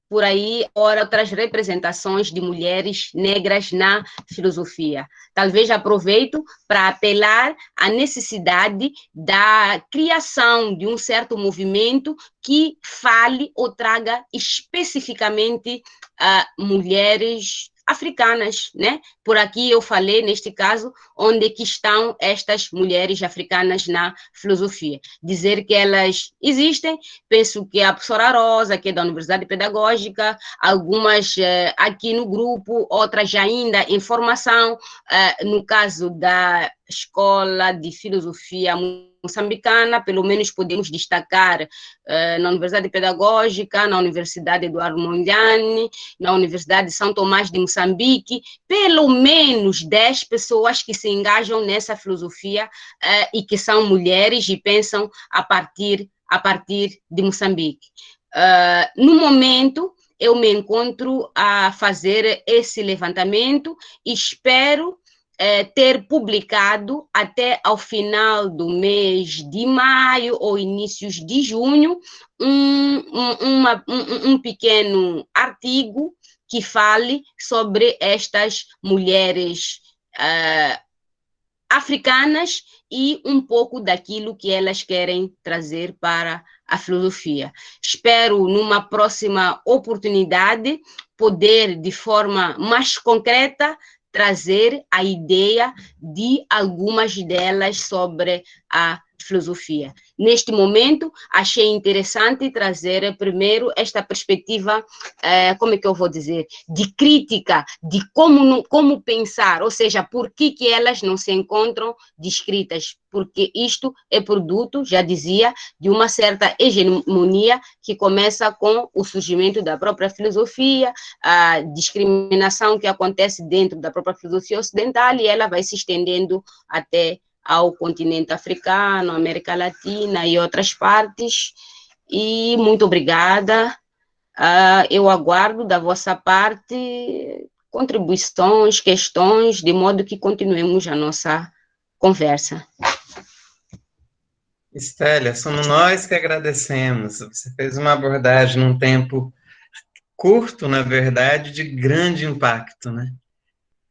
por aí outras representações de mulheres negras na filosofia. Talvez aproveito para apelar à necessidade da criação de um certo movimento que fale ou traga especificamente mulheres africanas, né? Por aqui eu falei, neste caso, onde que estão estas mulheres africanas na filosofia. Dizer que elas existem, penso que a professora Rosa, que é da Universidade Pedagógica, algumas aqui no grupo, outras ainda em formação, no caso da Escola de Filosofia Moçambicana, pelo menos podemos destacar na Universidade Pedagógica, na Universidade Eduardo Mondlane, na Universidade de São Tomás de Moçambique, pelo menos 10 pessoas que se engajam nessa filosofia e que são mulheres e pensam a partir de Moçambique. No momento, eu me encontro a fazer esse levantamento e espero ter publicado até ao final do mês de maio ou inícios de junho um pequeno artigo que fale sobre estas mulheres africanas e um pouco daquilo que elas querem trazer para a filosofia. Espero, numa próxima oportunidade, poder, de forma mais concreta, trazer a ideia de algumas delas sobre a filosofia. neste momento, achei interessante trazer primeiro esta perspectiva, como é que eu vou dizer, de crítica, de como pensar, ou seja, por que elas não se encontram descritas, porque isto é produto, já dizia, de uma certa hegemonia que começa com o surgimento da própria filosofia, a discriminação que acontece dentro da própria filosofia ocidental, e ela vai se estendendo até ao continente africano, América Latina e outras partes. E muito obrigada. Eu aguardo da vossa parte contribuições, questões, de modo que continuemos a nossa conversa. Estélia, somos nós que agradecemos. Você fez uma abordagem num tempo curto, na verdade, de grande impacto, né?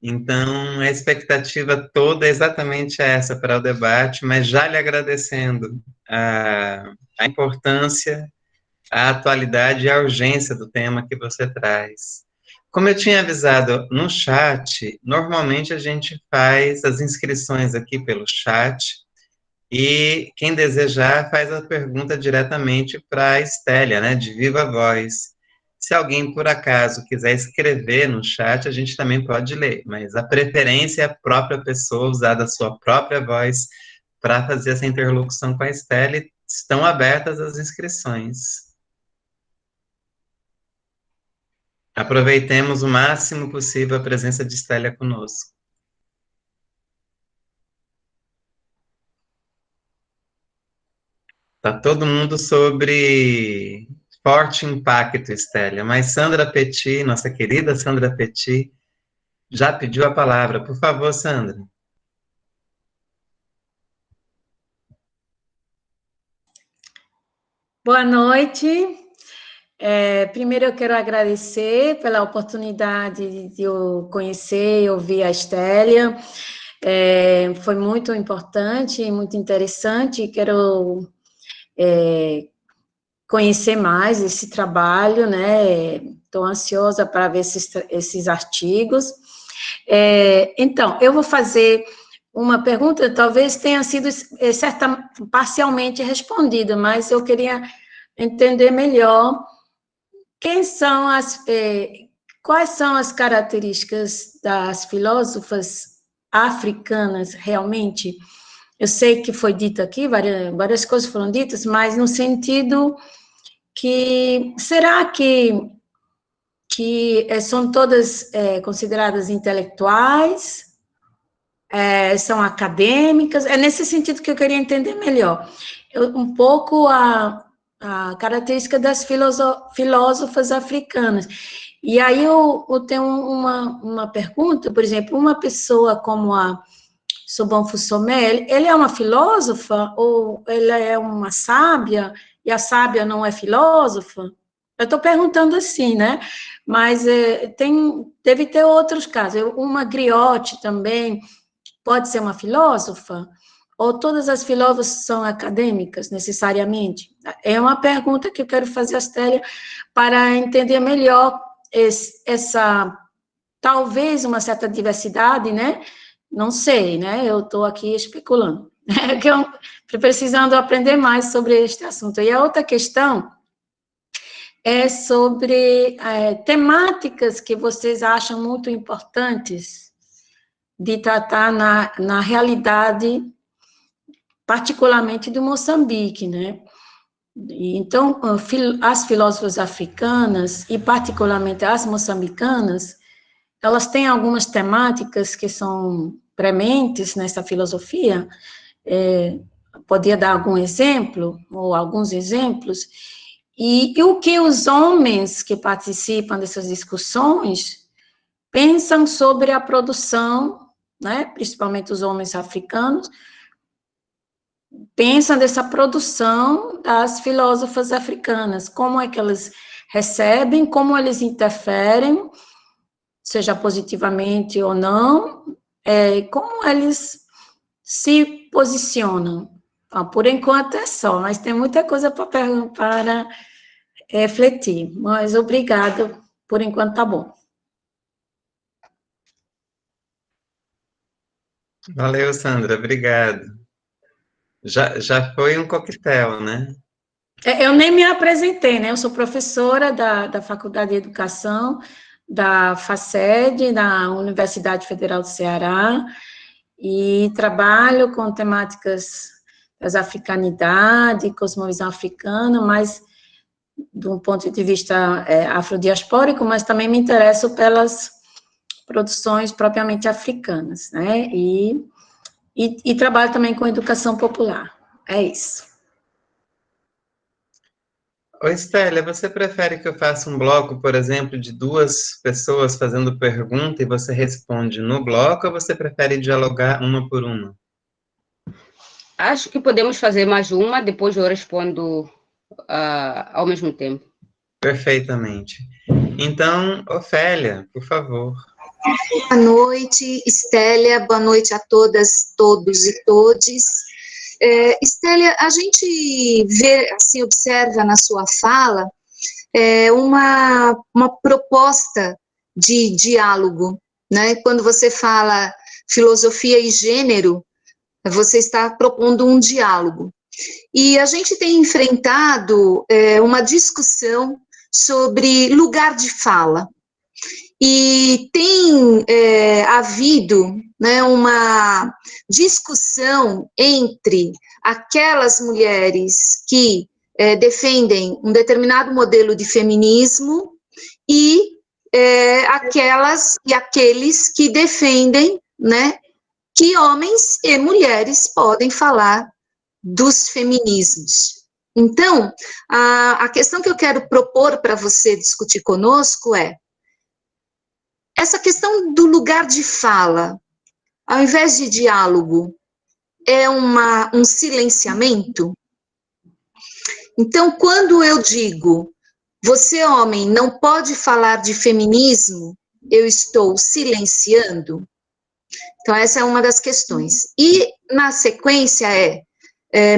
Então, a expectativa toda é exatamente essa para o debate, mas já lhe agradecendo a importância, a atualidade e a urgência do tema que você traz. Como eu tinha avisado no chat, normalmente a gente faz as inscrições aqui pelo chat, e quem desejar faz a pergunta diretamente para a Estélia, né, de viva voz. Se alguém, por acaso, quiser escrever no chat, a gente também pode ler, mas a preferência é a própria pessoa usar a sua própria voz para fazer essa interlocução com a Estélia, e estão abertas as inscrições. Aproveitemos o máximo possível a presença de Estélia conosco. Está todo mundo sobre forte impacto, Estélia, mas Sandra Petit, nossa querida Sandra Petit, já pediu a palavra. Por favor, Sandra. Boa noite. Primeiro eu quero agradecer pela oportunidade de eu conhecer e ouvir a Estélia. Foi muito importante e muito interessante. Quero conhecer mais esse trabalho, né? Estou ansiosa para ver esses artigos. Então, eu vou fazer uma pergunta, talvez tenha sido parcialmente respondida, mas eu queria entender melhor quais são as características das filósofas africanas realmente. Eu sei que foi dito aqui, várias coisas foram ditas, mas no sentido que, será que são todas consideradas intelectuais, são acadêmicas? É nesse sentido que eu queria entender melhor. Um pouco a característica das filósofas africanas. E aí eu tenho uma pergunta, por exemplo, uma pessoa como a Sobonfu Somé, ele é uma filósofa ou ela é uma sábia, e a sábia não é filósofa? Eu estou perguntando assim, né? Mas deve ter outros casos. Uma Griot também pode ser uma filósofa? Ou todas as filósofas são acadêmicas, necessariamente? É uma pergunta que eu quero fazer a Estélia para entender melhor talvez uma certa diversidade, né? Não sei, né? Eu estou aqui especulando. Que eu estou precisando aprender mais sobre este assunto. E a outra questão é sobre temáticas que vocês acham muito importantes de tratar na realidade, particularmente do Moçambique, né? Então, as filósofas africanas, e particularmente as moçambicanas, elas têm algumas temáticas que são prementes nessa filosofia. Poderia dar algum exemplo, ou alguns exemplos, e o que os homens que participam dessas discussões pensam sobre a produção, né, principalmente os homens africanos, pensam dessa produção das filósofas africanas, como é que elas recebem, como eles interferem, seja positivamente ou não, como eles se posicionam. Então, por enquanto é só, mas tem muita coisa para refletir. Mas obrigado, por enquanto tá bom. Valeu, Sandra, obrigado. Já foi um coquetel, né? Eu nem me apresentei, né? Eu sou professora da Faculdade de Educação, da FACED, da Universidade Federal do Ceará, e trabalho com temáticas das africanidade, cosmovisão africana, mas de um ponto de vista afrodiaspórico, mas também me interesso pelas produções propriamente africanas, né? E trabalho também com educação popular. É isso. Ô, Estélia, você prefere que eu faça um bloco, por exemplo, de duas pessoas fazendo pergunta e você responde no bloco, ou você prefere dialogar uma por uma? Acho que podemos fazer mais uma, depois eu respondo ao mesmo tempo. Perfeitamente. Então, Ofélia, por favor. Boa noite, Estélia, boa noite a todas, todos e todes. Estélia, a gente vê, assim, observa na sua fala uma proposta de diálogo, né? Quando você fala filosofia e gênero, você está propondo um diálogo. E a gente tem enfrentado uma discussão sobre lugar de fala. E tem havido, né, uma discussão entre aquelas mulheres que defendem um determinado modelo de feminismo e aquelas e aqueles que defendem, né, que homens e mulheres podem falar dos feminismos. Então, a questão que eu quero propor para você discutir conosco é essa questão do lugar de fala, ao invés de diálogo, é um silenciamento? Então, quando eu digo, você, homem, não pode falar de feminismo, eu estou silenciando? Então, essa é uma das questões. E, na sequência,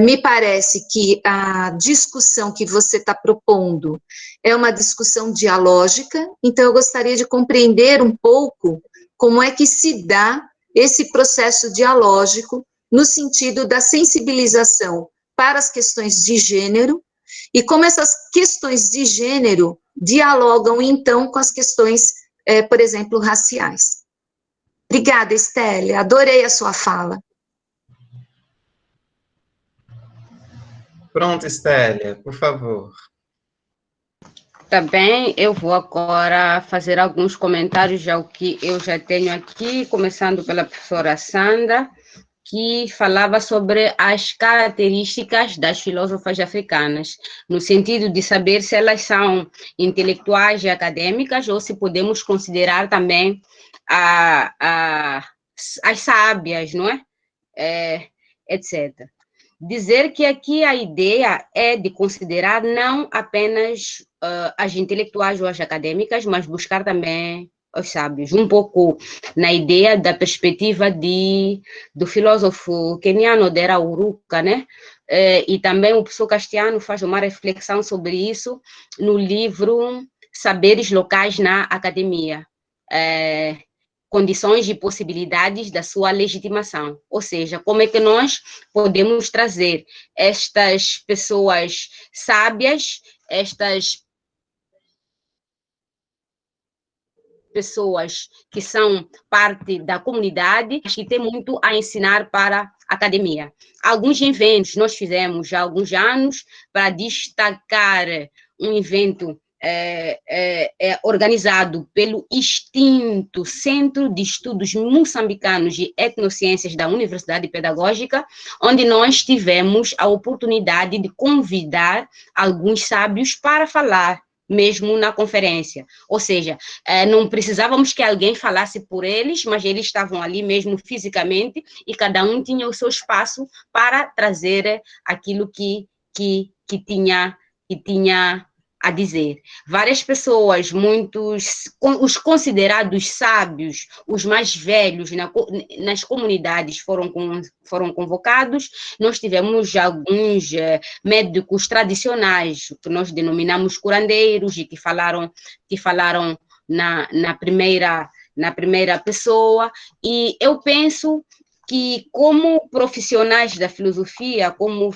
me parece que a discussão que você está propondo é uma discussão dialógica, então eu gostaria de compreender um pouco como é que se dá esse processo dialógico no sentido da sensibilização para as questões de gênero e como essas questões de gênero dialogam, então, com as questões, por exemplo, raciais. Obrigada, Estélia, adorei a sua fala. Pronto, Estélia, por favor. Também eu vou agora fazer alguns comentários ao que eu já tenho aqui, começando pela professora Sandra, que falava sobre as características das filósofas africanas, no sentido de saber se elas são intelectuais e acadêmicas ou se podemos considerar também as sábias, não é? Etc. Dizer que aqui a ideia é de considerar não apenas as intelectuais ou as acadêmicas, mas buscar também os sábios, um pouco na ideia da perspectiva do filósofo queniano Dera Uruka, né? E também o professor Castiano faz uma reflexão sobre isso no livro Saberes Locais na Academia. Condições e possibilidades da sua legitimação, ou seja, como é que nós podemos trazer estas pessoas sábias, estas pessoas que são parte da comunidade, que tem muito a ensinar para a academia. Alguns eventos nós fizemos já há alguns anos para destacar um evento organizado pelo extinto Centro de Estudos Moçambicanos de Etnociências da Universidade Pedagógica, onde nós tivemos a oportunidade de convidar alguns sábios para falar mesmo na conferência, ou seja, não precisávamos que alguém falasse por eles, mas eles estavam ali mesmo fisicamente e cada um tinha o seu espaço para trazer aquilo que tinha a dizer. Várias pessoas, os considerados sábios, os mais velhos nas comunidades foram convocados. Nós tivemos alguns médicos tradicionais, que nós denominamos curandeiros, e que falaram na primeira pessoa, e eu penso que, como profissionais da filosofia, como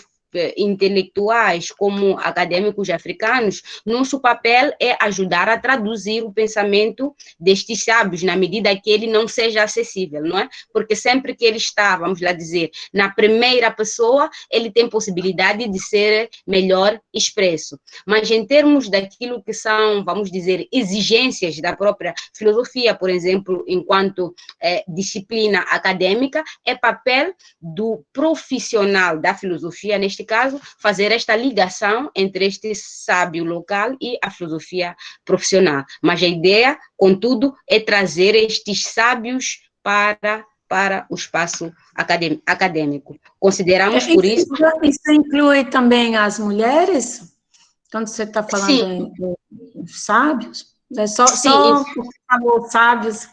intelectuais, como acadêmicos africanos, nosso papel é ajudar a traduzir o pensamento destes sábios, na medida que ele não seja acessível, não é? Porque sempre que ele está, vamos lá dizer, na primeira pessoa, ele tem possibilidade de ser melhor expresso. Mas em termos daquilo que são, vamos dizer, exigências da própria filosofia, por exemplo, enquanto disciplina acadêmica, é papel do profissional da filosofia, neste caso, fazer esta ligação entre este sábio local e a filosofia profissional. Mas a ideia, contudo, é trazer estes sábios para o espaço acadêmico. Consideramos por isso... Isso inclui também as mulheres? Quando você está falando em sábios? É só falou sábios,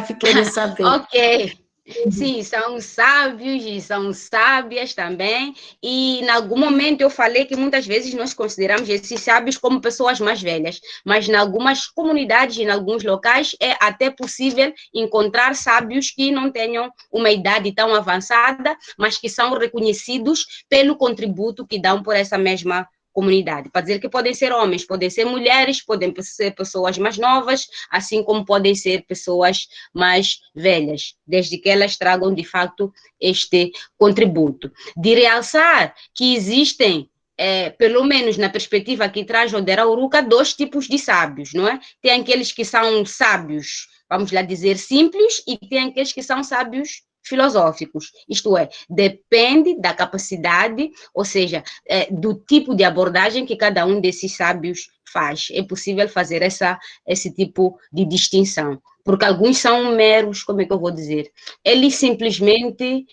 eu queria saber. Ok. Sim, são sábios e são sábias também, e em algum momento eu falei que muitas vezes nós consideramos esses sábios como pessoas mais velhas, mas em algumas comunidades, em alguns locais, é até possível encontrar sábios que não tenham uma idade tão avançada, mas que são reconhecidos pelo contributo que dão por essa mesma comunidade. Para dizer que podem ser homens, podem ser mulheres, podem ser pessoas mais novas, assim como podem ser pessoas mais velhas, desde que elas tragam, de facto, este contributo. De realçar que existem, pelo menos na perspectiva que traz Oder Uruka, dois tipos de sábios, não é? Tem aqueles que são sábios, vamos lá dizer, simples, e tem aqueles que são sábios filosóficos, isto é, depende da capacidade, ou seja, do tipo de abordagem que cada um desses sábios faz. É possível fazer esse tipo de distinção, porque alguns são meros, como é que eu vou dizer? Eles simplesmente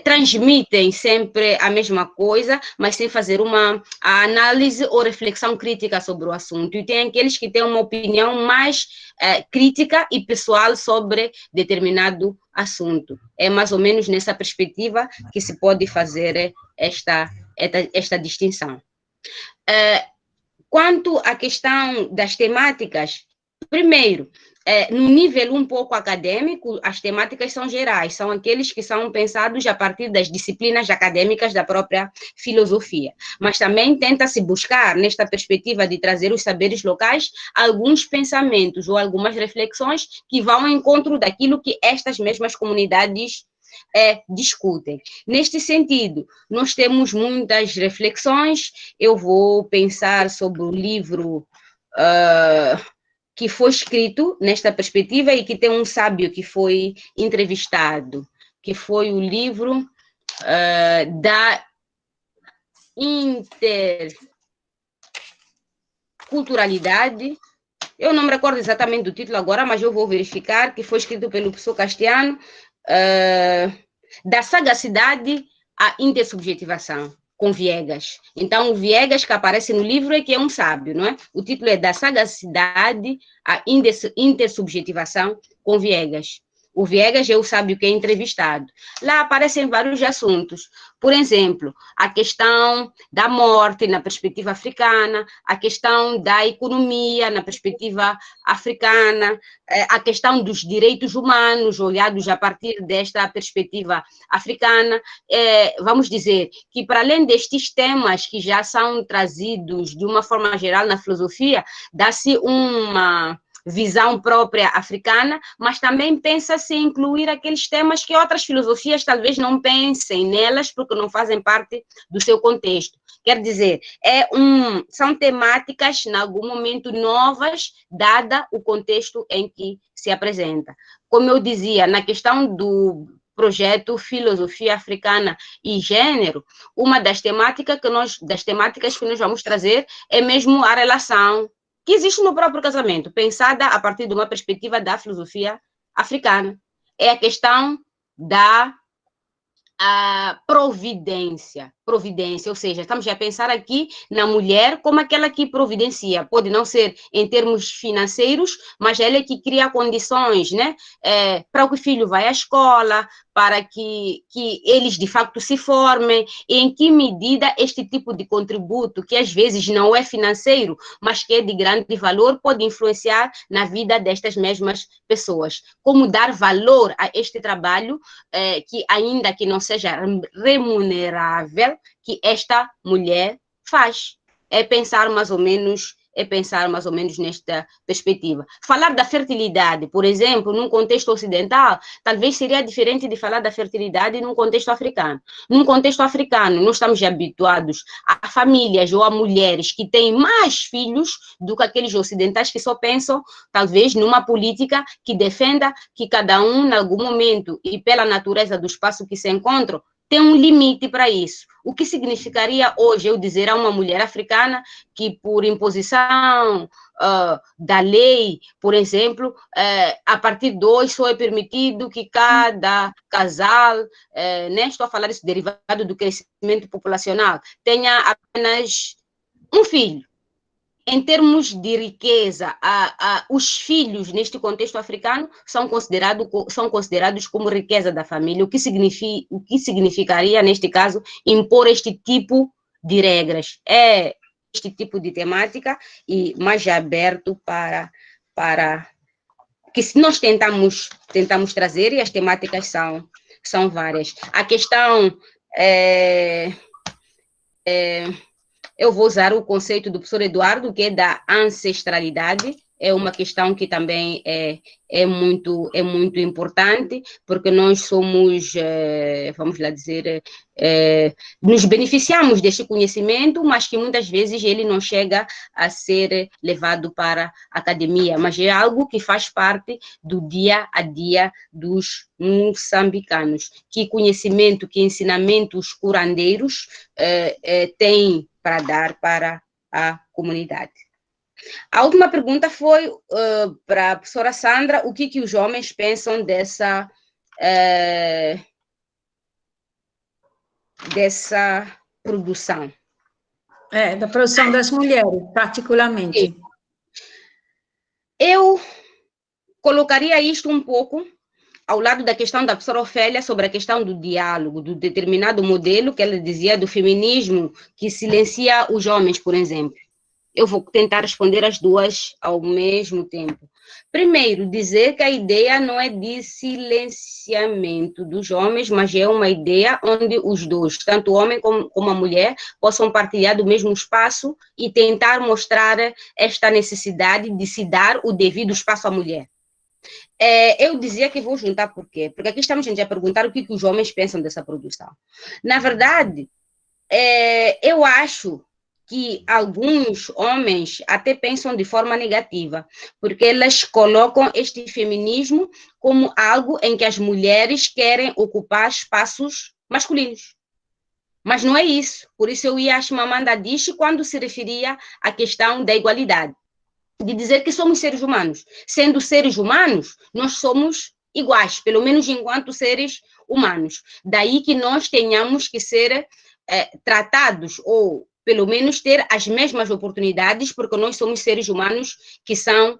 transmitem sempre a mesma coisa, mas sem fazer uma análise ou reflexão crítica sobre o assunto. E tem aqueles que têm uma opinião mais crítica e pessoal sobre determinado assunto. É mais ou menos nessa perspectiva que se pode fazer esta distinção. Quanto à questão das temáticas, primeiro, no nível um pouco acadêmico, as temáticas são gerais, são aqueles que são pensados a partir das disciplinas acadêmicas da própria filosofia. Mas também tenta-se buscar, nesta perspectiva de trazer os saberes locais, alguns pensamentos ou algumas reflexões que vão ao encontro daquilo que estas mesmas comunidades discutem. Neste sentido, nós temos muitas reflexões. Eu vou pensar sobre o livro que foi escrito nesta perspectiva e que tem um sábio que foi entrevistado, que foi o livro da interculturalidade. Eu não me recordo exatamente do título agora, mas eu vou verificar, que foi escrito pelo professor Castiano, da sagacidade à intersubjetivação, com Viegas. Então, o Viegas que aparece no livro é que é um sábio, não é? O título é Da Sagacidade à Intersubjetivação, com Viegas. O Viegas é o sábio que é entrevistado. Lá aparecem vários assuntos. Por exemplo, a questão da morte na perspectiva africana, a questão da economia na perspectiva africana, a questão dos direitos humanos olhados a partir desta perspectiva africana. Vamos dizer que, para além destes temas que já são trazidos de uma forma geral na filosofia, dá-se uma visão própria africana, mas também pensa-se em incluir aqueles temas que outras filosofias talvez não pensem nelas, porque não fazem parte do seu contexto. Quer dizer, são temáticas, em algum momento, novas, dada o contexto em que se apresenta. Como eu dizia, na questão do projeto Filosofia Africana e Gênero, uma das temáticas que nós vamos trazer é mesmo a relação que existe no próprio casamento, pensada a partir de uma perspectiva da filosofia africana. É a questão da providência, ou seja, estamos a pensar aqui na mulher como aquela que providencia, pode não ser em termos financeiros, mas ela é que cria condições, né, para que o filho vá à escola, para que eles de facto se formem, e em que medida este tipo de contributo, que às vezes não é financeiro, mas que é de grande valor, pode influenciar na vida destas mesmas pessoas. Como dar valor a este trabalho, que ainda que não seja remunerável, que esta mulher faz. É pensar mais ou menos nesta perspectiva. Falar da fertilidade, por exemplo, num contexto ocidental, talvez seria diferente de falar da fertilidade num contexto africano. Num contexto africano, nós estamos habituados a famílias ou a mulheres que têm mais filhos do que aqueles ocidentais que só pensam, talvez, numa política que defenda que cada um, em algum momento, e pela natureza do espaço que se encontram, tem um limite para isso. O que significaria hoje eu dizer a uma mulher africana que, por imposição da lei, por exemplo, a partir de hoje só é permitido que cada casal, nem estou a falar isso derivado do crescimento populacional, tenha apenas um filho. Em termos de riqueza, os filhos, neste contexto africano, são considerados como riqueza da família, o que significaria, neste caso, impor este tipo de regras. É este tipo de temática e mais aberto para que se nós tentamos trazer, e as temáticas são várias. A questão eu vou usar o conceito do professor Eduardo, que é da ancestralidade. É uma questão que também é muito importante, porque nós somos, vamos lá dizer, nos beneficiamos deste conhecimento, mas que muitas vezes ele não chega a ser levado para a academia, mas é algo que faz parte do dia a dia dos moçambicanos. Que conhecimento, que ensinamentos curandeiros têm para dar para a comunidade. A última pergunta foi para a professora Sandra, o que os homens pensam dessa produção? Da produção das mulheres, particularmente. Sim. Eu colocaria isto um pouco ao lado da questão da professora Ofélia sobre a questão do diálogo, do determinado modelo que ela dizia do feminismo que silencia os homens, por exemplo. Eu vou tentar responder as duas ao mesmo tempo. Primeiro, dizer que a ideia não é de silenciamento dos homens, mas é uma ideia onde os dois, tanto o homem como a mulher, possam partilhar do mesmo espaço e tentar mostrar esta necessidade de se dar o devido espaço à mulher. Eu dizia que vou juntar por quê? Porque aqui estamos a perguntar o que os homens pensam dessa produção. Na verdade, eu acho que alguns homens até pensam de forma negativa, porque elas colocam este feminismo como algo em que as mulheres querem ocupar espaços masculinos. Mas não é isso. Por isso eu ia a Chimamanda Adichie quando se referia à questão da igualdade, de dizer que somos seres humanos. Sendo seres humanos, nós somos iguais, pelo menos enquanto seres humanos. Daí que nós tenhamos que ser tratados, ou pelo menos ter as mesmas oportunidades, porque nós somos seres humanos que são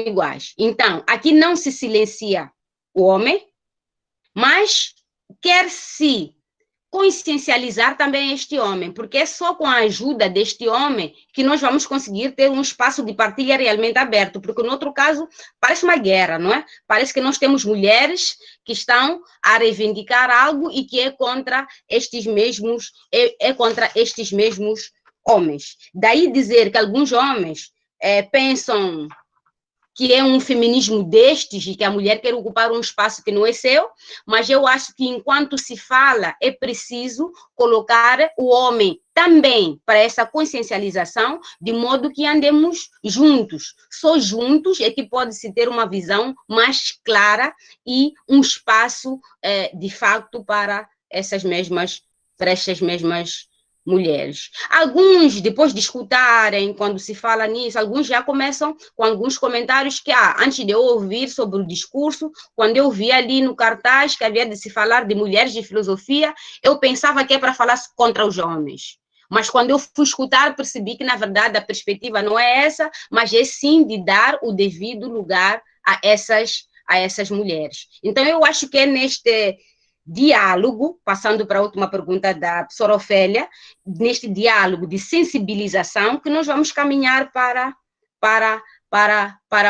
iguais. Então, aqui não se silencia o homem, mas quer-se consciencializar também este homem, porque é só com a ajuda deste homem que nós vamos conseguir ter um espaço de partilha realmente aberto, porque no outro caso parece uma guerra, não é? Parece que nós temos mulheres que estão a reivindicar algo e que é contra estes mesmos homens. Daí dizer que alguns homens pensam que é um feminismo destes e que a mulher quer ocupar um espaço que não é seu, mas eu acho que enquanto se fala, é preciso colocar o homem também para essa consciencialização, de modo que andemos juntos. Só juntos é que pode-se ter uma visão mais clara e um espaço, de facto, para essas mesmas mulheres. Alguns, depois de escutarem, quando se fala nisso, alguns já começam com alguns comentários que, antes de eu ouvir sobre o discurso, quando eu vi ali no cartaz que havia de se falar de mulheres de filosofia, eu pensava que é para falar contra os homens. Mas quando eu fui escutar, percebi que, na verdade, a perspectiva não é essa, mas é sim de dar o devido lugar a essas a essas mulheres. Então, eu acho que é neste diálogo, passando para a última pergunta da professora Ofélia, neste diálogo de sensibilização que nós vamos caminhar para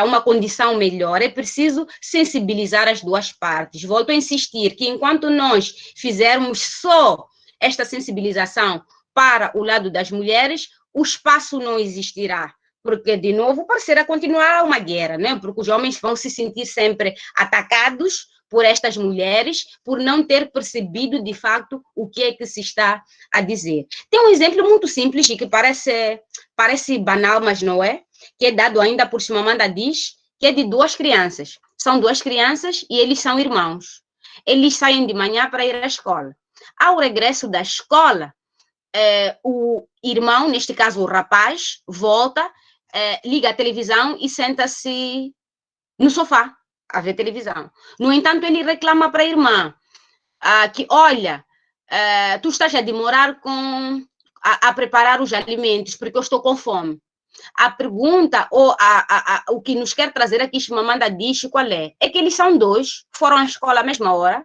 uma condição melhor. É preciso sensibilizar as duas partes. Volto a insistir que enquanto nós fizermos só esta sensibilização para o lado das mulheres, o espaço não existirá. Porque, de novo, parecerá continuar uma guerra, né? Porque os homens vão se sentir sempre atacados por estas mulheres, por não ter percebido, de facto, o que é que se está a dizer. Tem um exemplo muito simples, e que parece banal, mas não é, que é dado ainda por Chimamanda diz, que é de duas crianças. São duas crianças e eles são irmãos. Eles saem de manhã para ir à escola. Ao regresso da escola, o irmão, neste caso o rapaz, volta, liga a televisão e senta-se no sofá a ver televisão. No entanto, ele reclama para a irmã que, olha, tu estás a demorar a preparar os alimentos porque eu estou com fome. A pergunta, ou o que nos quer trazer aqui, Chimamanda diz, qual é? É que eles são dois, foram à escola à mesma hora,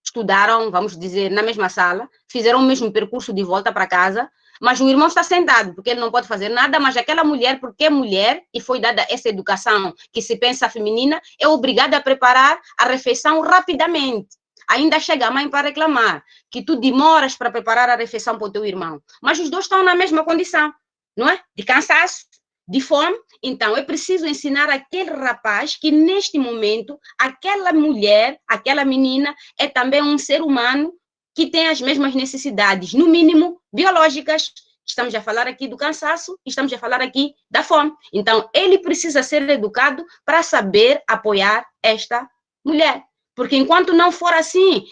estudaram, vamos dizer, na mesma sala, fizeram o mesmo percurso de volta para casa, mas o irmão está sentado, porque ele não pode fazer nada, mas aquela mulher, porque é mulher, e foi dada essa educação que se pensa feminina, é obrigada a preparar a refeição rapidamente. Ainda chega a mãe para reclamar que tu demoras para preparar a refeição para o teu irmão. Mas os dois estão na mesma condição, não é? De cansaço, de fome. Então, é preciso ensinar aquele rapaz que, neste momento, aquela mulher, aquela menina, é também um ser humano que tem as mesmas necessidades, no mínimo, biológicas. Estamos a falar aqui do cansaço, estamos a falar aqui da fome. Então, ele precisa ser educado para saber apoiar esta mulher. Porque enquanto não for assim,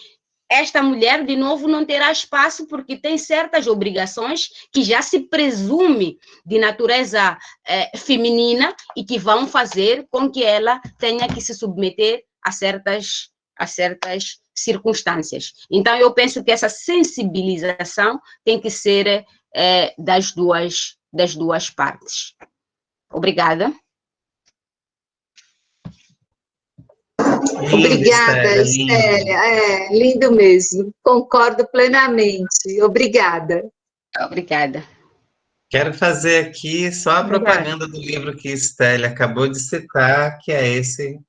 esta mulher, de novo, não terá espaço, porque tem certas obrigações que já se presume de natureza feminina e que vão fazer com que ela tenha que se submeter a certas circunstâncias. Então, eu penso que essa sensibilização tem que ser das duas partes. Obrigada. Obrigada, Estélia. Lindo mesmo. Concordo plenamente. Obrigada. Obrigada. Quero fazer aqui só a propaganda do livro que Estélia acabou de citar, que é esse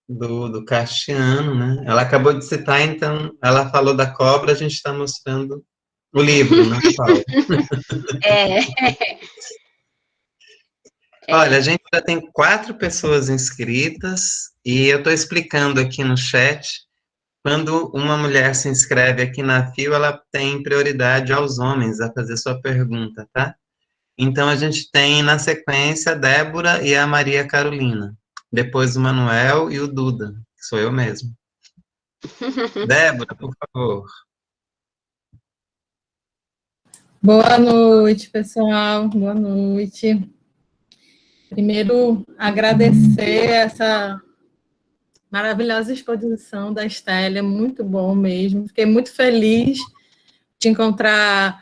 do Castiano, né? Ela acabou de citar, então, ela falou da cobra, a gente está mostrando o livro, não é, Paulo? Olha, a gente já tem 4 pessoas inscritas, e eu estou explicando aqui no chat, quando uma mulher se inscreve aqui na FIO, ela tem prioridade aos homens a fazer sua pergunta, tá? Então, a gente tem, na sequência, a Débora e a Maria Carolina. Depois o Manuel e o Duda, que sou eu mesmo. Débora, por favor. Boa noite, pessoal. Boa noite. Primeiro, agradecer essa maravilhosa exposição da Estélia, muito bom mesmo. Fiquei muito feliz de encontrar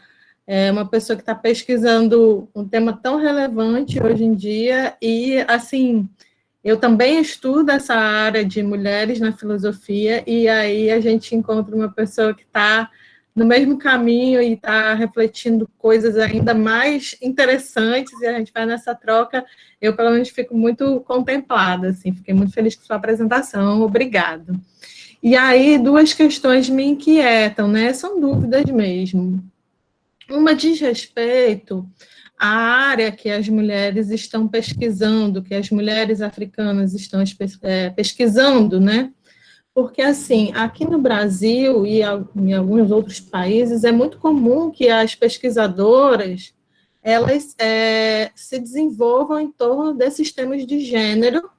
uma pessoa que está pesquisando um tema tão relevante hoje em dia e, assim, eu também estudo essa área de mulheres na filosofia e aí a gente encontra uma pessoa que está no mesmo caminho e está refletindo coisas ainda mais interessantes e a gente vai nessa troca. Eu, pelo menos, fico muito contemplada, assim, fiquei muito feliz com a sua apresentação, obrigado. E aí, 2 questões me inquietam, né, são dúvidas mesmo. Uma diz respeito à área que as mulheres estão pesquisando, que as mulheres africanas estão pesquisando, né, porque, assim, aqui no Brasil e em alguns outros países, é muito comum que as pesquisadoras, elas se desenvolvam em torno desses temas de gênero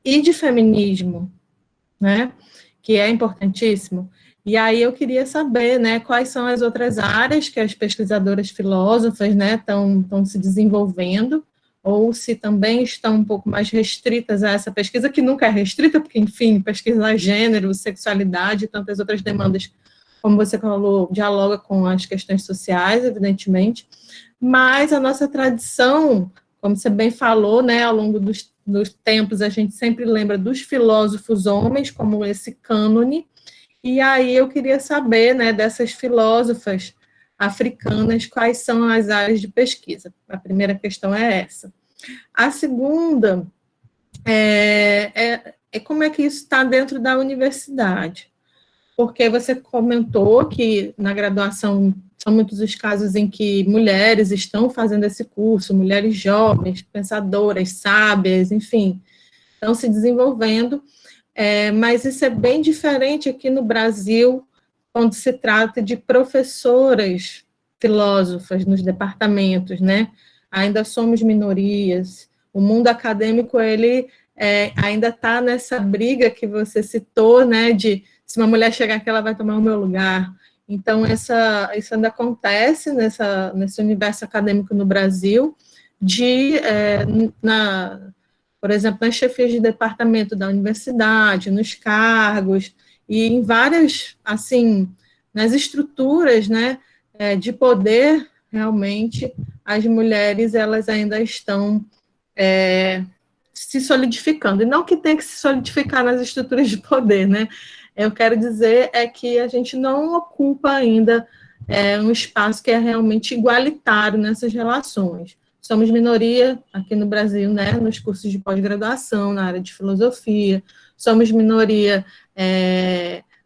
e de feminismo, né, que é importantíssimo. E aí eu queria saber, né, quais são as outras áreas que as pesquisadoras filósofas, né, estão se desenvolvendo, ou se também estão um pouco mais restritas a essa pesquisa, que nunca é restrita, porque, enfim, pesquisar gênero, sexualidade e tantas outras demandas, como você falou, dialoga com as questões sociais, evidentemente, mas a nossa tradição, como você bem falou, né, ao longo nos tempos a gente sempre lembra dos filósofos homens, como esse cânone, e aí eu queria saber, né, dessas filósofas africanas, quais são as áreas de pesquisa. A primeira questão é essa. A segunda é como é que isso está dentro da universidade, porque você comentou que na graduação são muitos os casos em que mulheres estão fazendo esse curso, mulheres jovens, pensadoras, sábias, enfim, estão se desenvolvendo, mas isso é bem diferente aqui no Brasil, quando se trata de professoras filósofas nos departamentos, né? Ainda somos minorias, o mundo acadêmico, ele ainda está nessa briga que você citou, né, de se uma mulher chegar aqui, ela vai tomar o meu lugar. Então, isso ainda acontece nesse universo acadêmico no Brasil, por exemplo, nas chefias de departamento da universidade, nos cargos, e em várias, assim, nas estruturas, né, de poder, realmente, as mulheres, elas ainda estão se solidificando. E não que tenha que se solidificar nas estruturas de poder, né? Eu quero dizer que a gente não ocupa ainda um espaço que é realmente igualitário nessas relações. Somos minoria aqui no Brasil, né, nos cursos de pós-graduação, na área de filosofia, somos minoria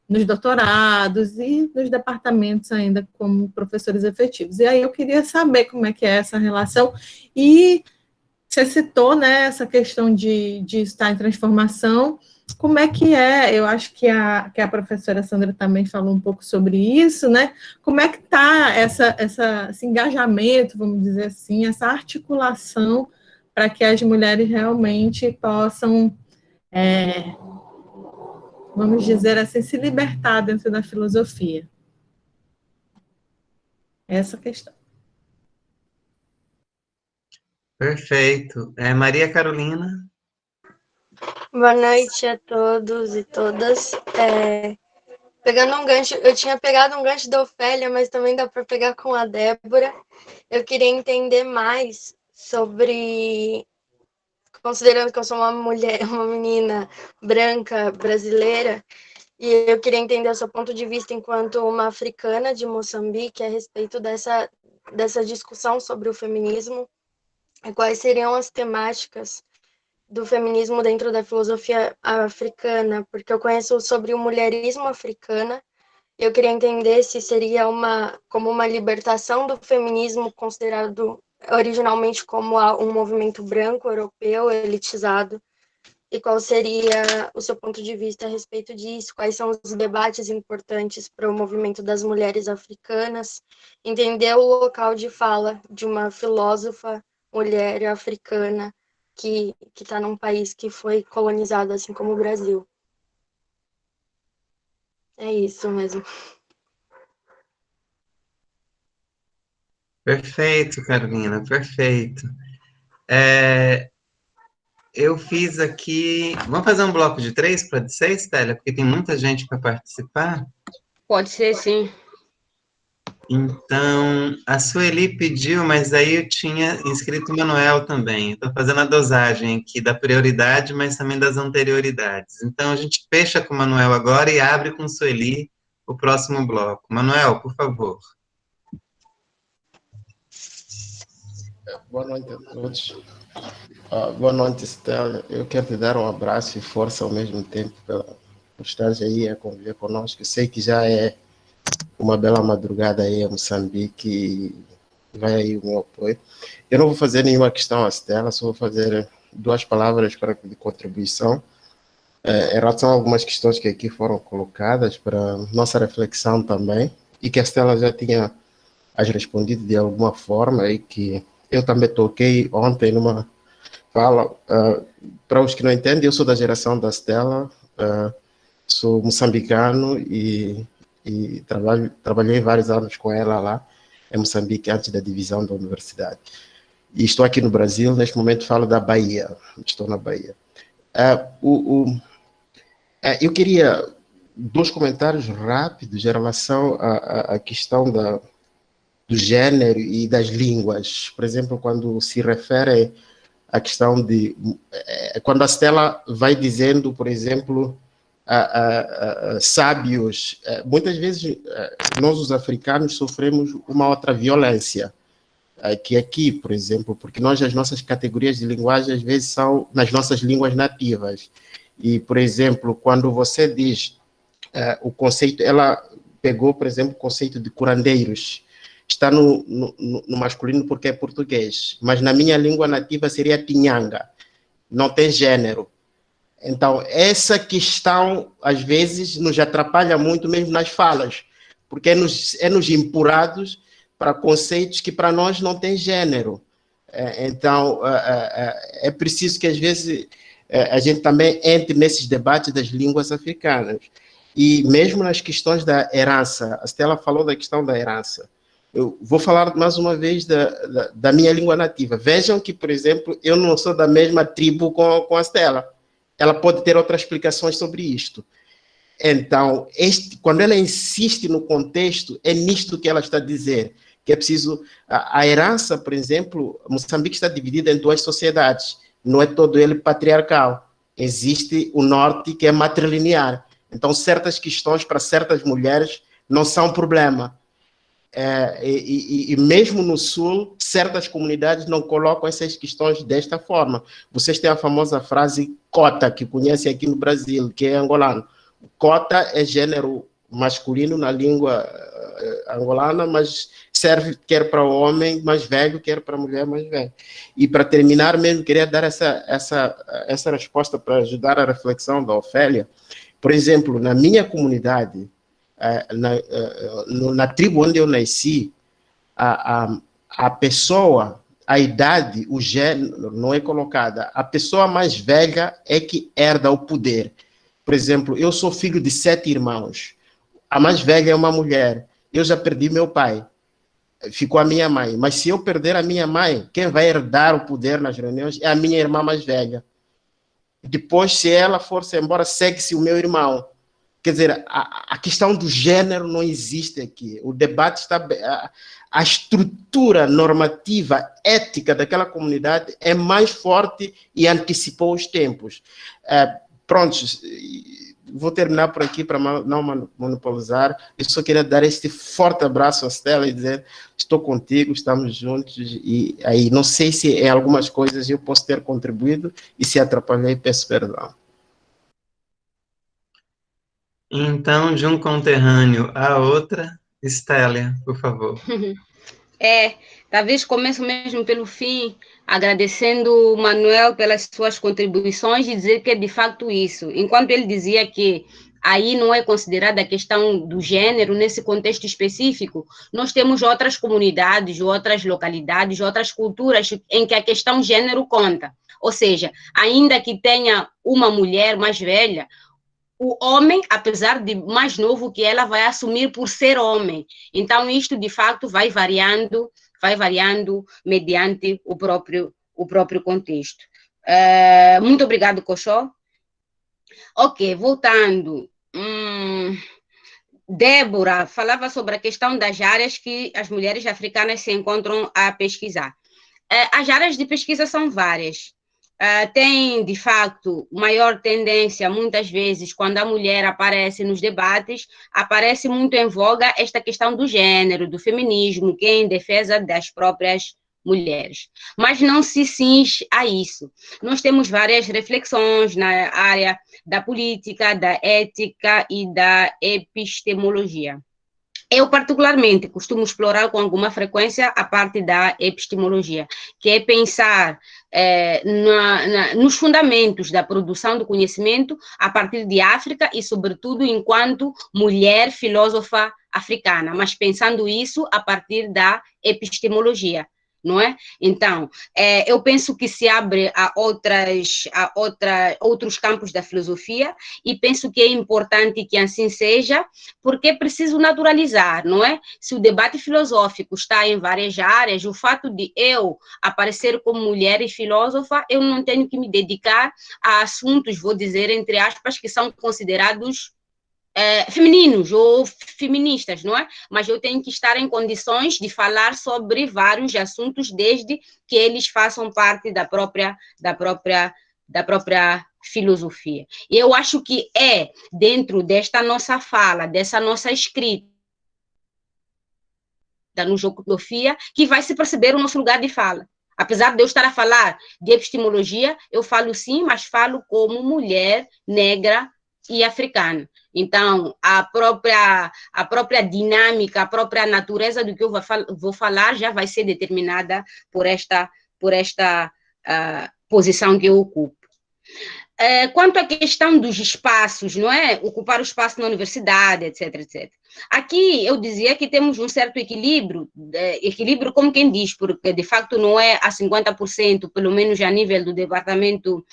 nos doutorados e nos departamentos ainda como professores efetivos. E aí eu queria saber como é que é essa relação. E você citou, né, essa questão de estar em transformação. Como é que é? Eu acho que a professora Sandra também falou um pouco sobre isso, né? Como é que está esse engajamento, vamos dizer assim, essa articulação para que as mulheres realmente possam, vamos dizer assim, se libertar dentro da filosofia? Essa questão. Perfeito. Maria Carolina? Boa noite a todos e todas. Pegando um gancho, eu tinha pegado um gancho da Ofélia, mas também dá para pegar com a Débora. Eu queria entender mais sobre, considerando que eu sou uma mulher, uma menina branca brasileira, e eu queria entender o seu ponto de vista enquanto uma africana de Moçambique a respeito dessa discussão sobre o feminismo, e quais seriam as temáticas do feminismo dentro da filosofia africana, porque eu conheço sobre o mulherismo africana, e eu queria entender se seria como uma libertação do feminismo considerado originalmente como um movimento branco, europeu, elitizado, e qual seria o seu ponto de vista a respeito disso, quais são os debates importantes para o movimento das mulheres africanas, entender o local de fala de uma filósofa mulher africana que está num país que foi colonizado, assim como o Brasil. É isso mesmo. Perfeito, Carolina, perfeito. Eu fiz aqui... Vamos fazer um bloco de 3 para 6, Télia? Porque tem muita gente para participar. Pode ser, sim. Então, a Sueli pediu, mas aí eu tinha inscrito o Manuel também. Estou fazendo a dosagem aqui da prioridade, mas também das anterioridades. Então, a gente fecha com o Manuel agora e abre com Sueli o próximo bloco. Manuel, por favor. Boa noite a todos. Boa noite, Estela. Eu quero te dar um abraço e força ao mesmo tempo por estar aí a conviver conosco. Eu sei que já é uma bela madrugada aí em Moçambique e vai aí o meu apoio. Eu não vou fazer nenhuma questão à Estela, só vou fazer 2 palavras de contribuição em relação a algumas questões que aqui foram colocadas para nossa reflexão também, e que a Estela já tinha as respondido de alguma forma, e que eu também toquei ontem numa fala. Para os que não entendem, eu sou da geração da Estela, sou moçambicano e trabalhei vários anos com ela lá em Moçambique, antes da divisão da universidade. E estou aqui no Brasil, neste momento falo da Bahia, estou na Bahia. Eu queria 2 comentários rápidos em relação à questão do gênero e das línguas. Por exemplo, quando se refere à questão de quando a Stella vai dizendo, por exemplo, sábios, muitas vezes nós, os africanos, sofremos uma outra violência, que aqui, por exemplo, porque nós, as nossas categorias de linguagem, às vezes, são nas nossas línguas nativas. E, por exemplo, quando você diz o conceito, ela pegou, por exemplo, o conceito de curandeiros, está no masculino porque é português, mas na minha língua nativa seria tinhanga, não tem gênero. Então, essa questão, às vezes, nos atrapalha muito mesmo nas falas, porque é nos empurrados para conceitos que para nós não tem gênero. Então, é preciso que, às vezes, a gente também entre nesses debates das línguas africanas. E mesmo nas questões da herança, a Stella falou da questão da herança. Eu vou falar mais uma vez da minha língua nativa. Vejam que, por exemplo, eu não sou da mesma tribo com a Stella. Ela pode ter outras explicações sobre isto. Então, quando ela insiste no contexto, é nisto que ela está a dizer, que é preciso... A herança, por exemplo, Moçambique está dividida em duas sociedades. Não é todo ele patriarcal. Existe o norte, que é matrilinear. Então, certas questões para certas mulheres não são problema. E mesmo no sul, certas comunidades não colocam essas questões desta forma. Vocês têm a famosa frase cota, que conhecem aqui no Brasil, que é angolano. Cota é gênero masculino na língua angolana, mas serve quer para o homem mais velho, quer para a mulher mais velha. E para terminar mesmo, queria dar essa resposta para ajudar a reflexão da Ofélia. Por exemplo, na minha comunidade, na tribo onde eu nasci, a pessoa, a idade, o gênero não é colocada. A pessoa mais velha é que herda o poder. Por exemplo, eu sou filho de 7 irmãos. A mais velha é uma mulher. Eu já perdi meu pai. Ficou a minha mãe. Mas se eu perder a minha mãe, quem vai herdar o poder nas reuniões é a minha irmã mais velha. Depois, se ela for-se embora, segue-se o meu irmão. Quer dizer, a questão do gênero não existe aqui. O debate está... A estrutura normativa, ética daquela comunidade é mais forte e antecipou os tempos. Pronto, vou terminar por aqui para não monopolizar. Eu só queria dar este forte abraço a Stella e dizer, estou contigo, estamos juntos, e aí não sei se em algumas coisas eu posso ter contribuído, e se atrapalhei, peço perdão. Então, de um conterrâneo a outra, Stella, por favor. Talvez começo mesmo pelo fim, agradecendo o Manuel pelas suas contribuições e dizer que é de facto isso. Enquanto ele dizia que aí não é considerada a questão do gênero nesse contexto específico, nós temos outras comunidades, outras localidades, outras culturas em que a questão gênero conta. Ou seja, ainda que tenha uma mulher mais velha, o homem, apesar de mais novo que ela, vai assumir por ser homem. Então, isto, de fato, vai variando mediante o próprio contexto. Muito obrigado, Coxó. Ok, voltando. Débora falava sobre a questão das áreas que as mulheres africanas se encontram a pesquisar. As áreas de pesquisa são várias. Tem, de facto, maior tendência, muitas vezes, quando a mulher aparece nos debates, aparece muito em voga esta questão do gênero, do feminismo, que é em defesa das próprias mulheres. Mas não se cinge a isso. Nós temos várias reflexões na área da política, da ética e da epistemologia. Eu, particularmente, costumo explorar com alguma frequência a parte da epistemologia, que é pensar nos fundamentos da produção do conhecimento a partir de África e, sobretudo, enquanto mulher filósofa africana, mas pensando isso a partir da epistemologia, não é? Então, eu penso que se abre a outros campos da filosofia e penso que é importante que assim seja, porque é preciso naturalizar, não é? Se o debate filosófico está em várias áreas, o fato de eu aparecer como mulher e filósofa, eu não tenho que me dedicar a assuntos, vou dizer, entre aspas, que são considerados femininos ou feministas, não é? Mas eu tenho que estar em condições de falar sobre vários assuntos, desde que eles façam parte da própria filosofia. E eu acho que é dentro desta nossa fala, dessa nossa escrita, no jogo de filosofia, que vai se perceber o nosso lugar de fala. Apesar de eu estar a falar de epistemologia, eu falo sim, mas falo como mulher negra e africana. Então, a própria dinâmica, a própria natureza do que eu vou falar já vai ser determinada por esta posição que eu ocupo. Quanto à questão dos espaços, não é? Ocupar o espaço na universidade, etc, etc. Aqui eu dizia que temos um certo equilíbrio como quem diz, porque de facto não é a 50%, pelo menos a nível do departamento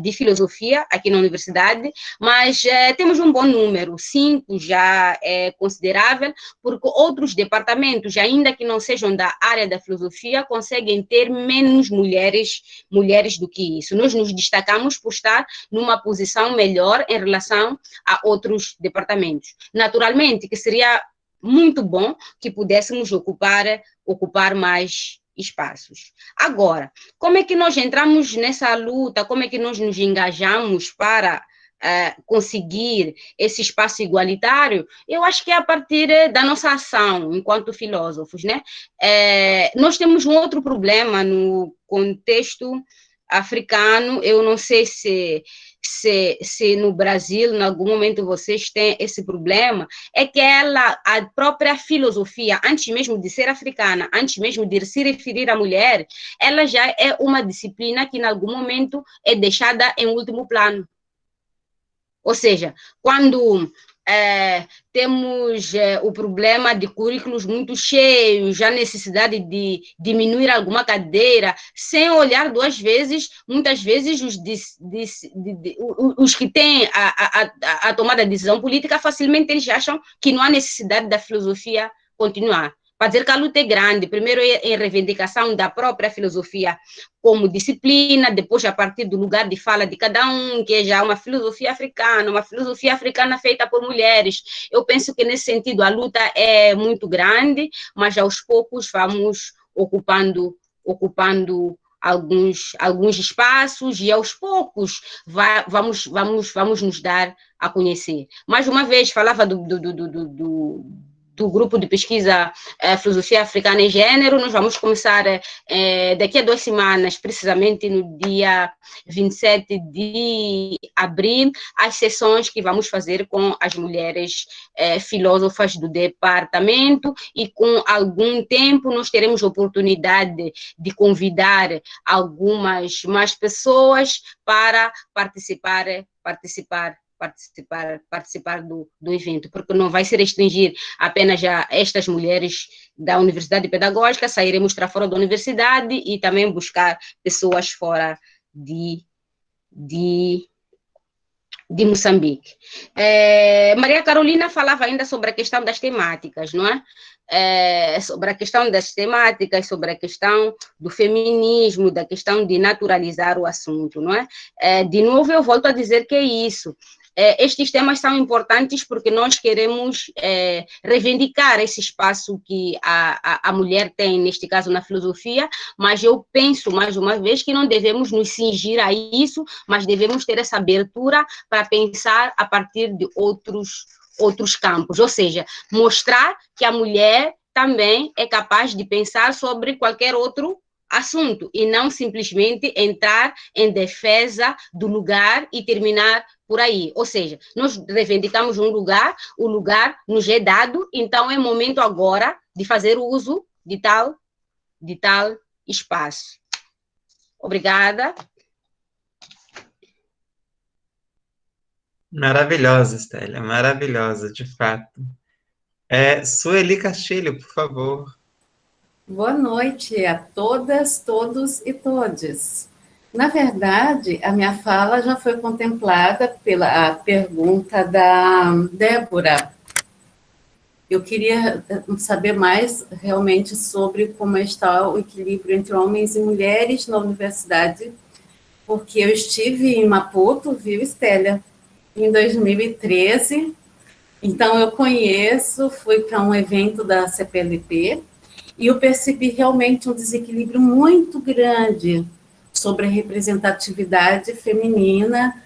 de filosofia aqui na universidade, mas temos um bom número, 5 já é considerável, porque outros departamentos, ainda que não sejam da área da filosofia, conseguem ter menos mulheres do que isso. Nós nos destacamos por estar numa posição melhor em relação a outros departamentos. Naturalmente, que seria muito bom que pudéssemos ocupar mais espaços. Agora, como é que nós entramos nessa luta, como é que nós nos engajamos para conseguir esse espaço igualitário? Eu acho que é a partir da nossa ação enquanto filósofos, né? Nós temos um outro problema no contexto africano, eu não sei se no Brasil, em algum momento, vocês têm esse problema, é que a própria filosofia, antes mesmo de ser africana, antes mesmo de se referir à mulher, ela já é uma disciplina que, em algum momento, é deixada em último plano. Ou seja, quando temos o problema de currículos muito cheios, a necessidade de diminuir alguma cadeira, sem olhar duas vezes, muitas vezes os que têm a tomada de decisão política, facilmente eles acham que não há necessidade da filosofia continuar. Para dizer que a luta é grande, primeiro em reivindicação da própria filosofia como disciplina, depois a partir do lugar de fala de cada um, que é já uma filosofia africana feita por mulheres. Eu penso que nesse sentido a luta é muito grande, mas aos poucos vamos ocupando alguns espaços e aos poucos vamos nos dar a conhecer. Mais uma vez, falava do grupo de pesquisa Filosofia Africana e Gênero. Nós vamos começar daqui a 2 semanas, precisamente no dia 27 de abril, as sessões que vamos fazer com as mulheres filósofas do departamento, e com algum tempo nós teremos oportunidade de convidar algumas mais pessoas para participar do evento, porque não vai se restringir apenas a estas mulheres da Universidade Pedagógica, sairemos para fora da universidade e também buscar pessoas fora de Moçambique. Maria Carolina falava ainda sobre a questão das temáticas, não é? Sobre a questão das temáticas, sobre a questão do feminismo, da questão de naturalizar o assunto, não é? De novo, eu volto a dizer que é isso. Estes temas são importantes porque nós queremos reivindicar esse espaço que a mulher tem, neste caso na filosofia, mas eu penso, mais uma vez, que não devemos nos cingir a isso, mas devemos ter essa abertura para pensar a partir de outros campos, ou seja, mostrar que a mulher também é capaz de pensar sobre qualquer outro assunto e não simplesmente entrar em defesa do lugar e terminar por aí. Ou seja, nós reivindicamos um lugar, o lugar nos é dado, então é momento agora de fazer uso de tal espaço. Obrigada. Maravilhosa, Estélia, maravilhosa, de fato. Sueli Castilho, por favor. Boa noite a todas, todos e todes. Na verdade, a minha fala já foi contemplada pela pergunta da Débora. Eu queria saber mais realmente sobre como está o equilíbrio entre homens e mulheres na universidade, porque eu estive em Maputo, viu, Estélia, em 2013, então eu conheço, fui para um evento da CPLP, e eu percebi realmente um desequilíbrio muito grande sobre a representatividade feminina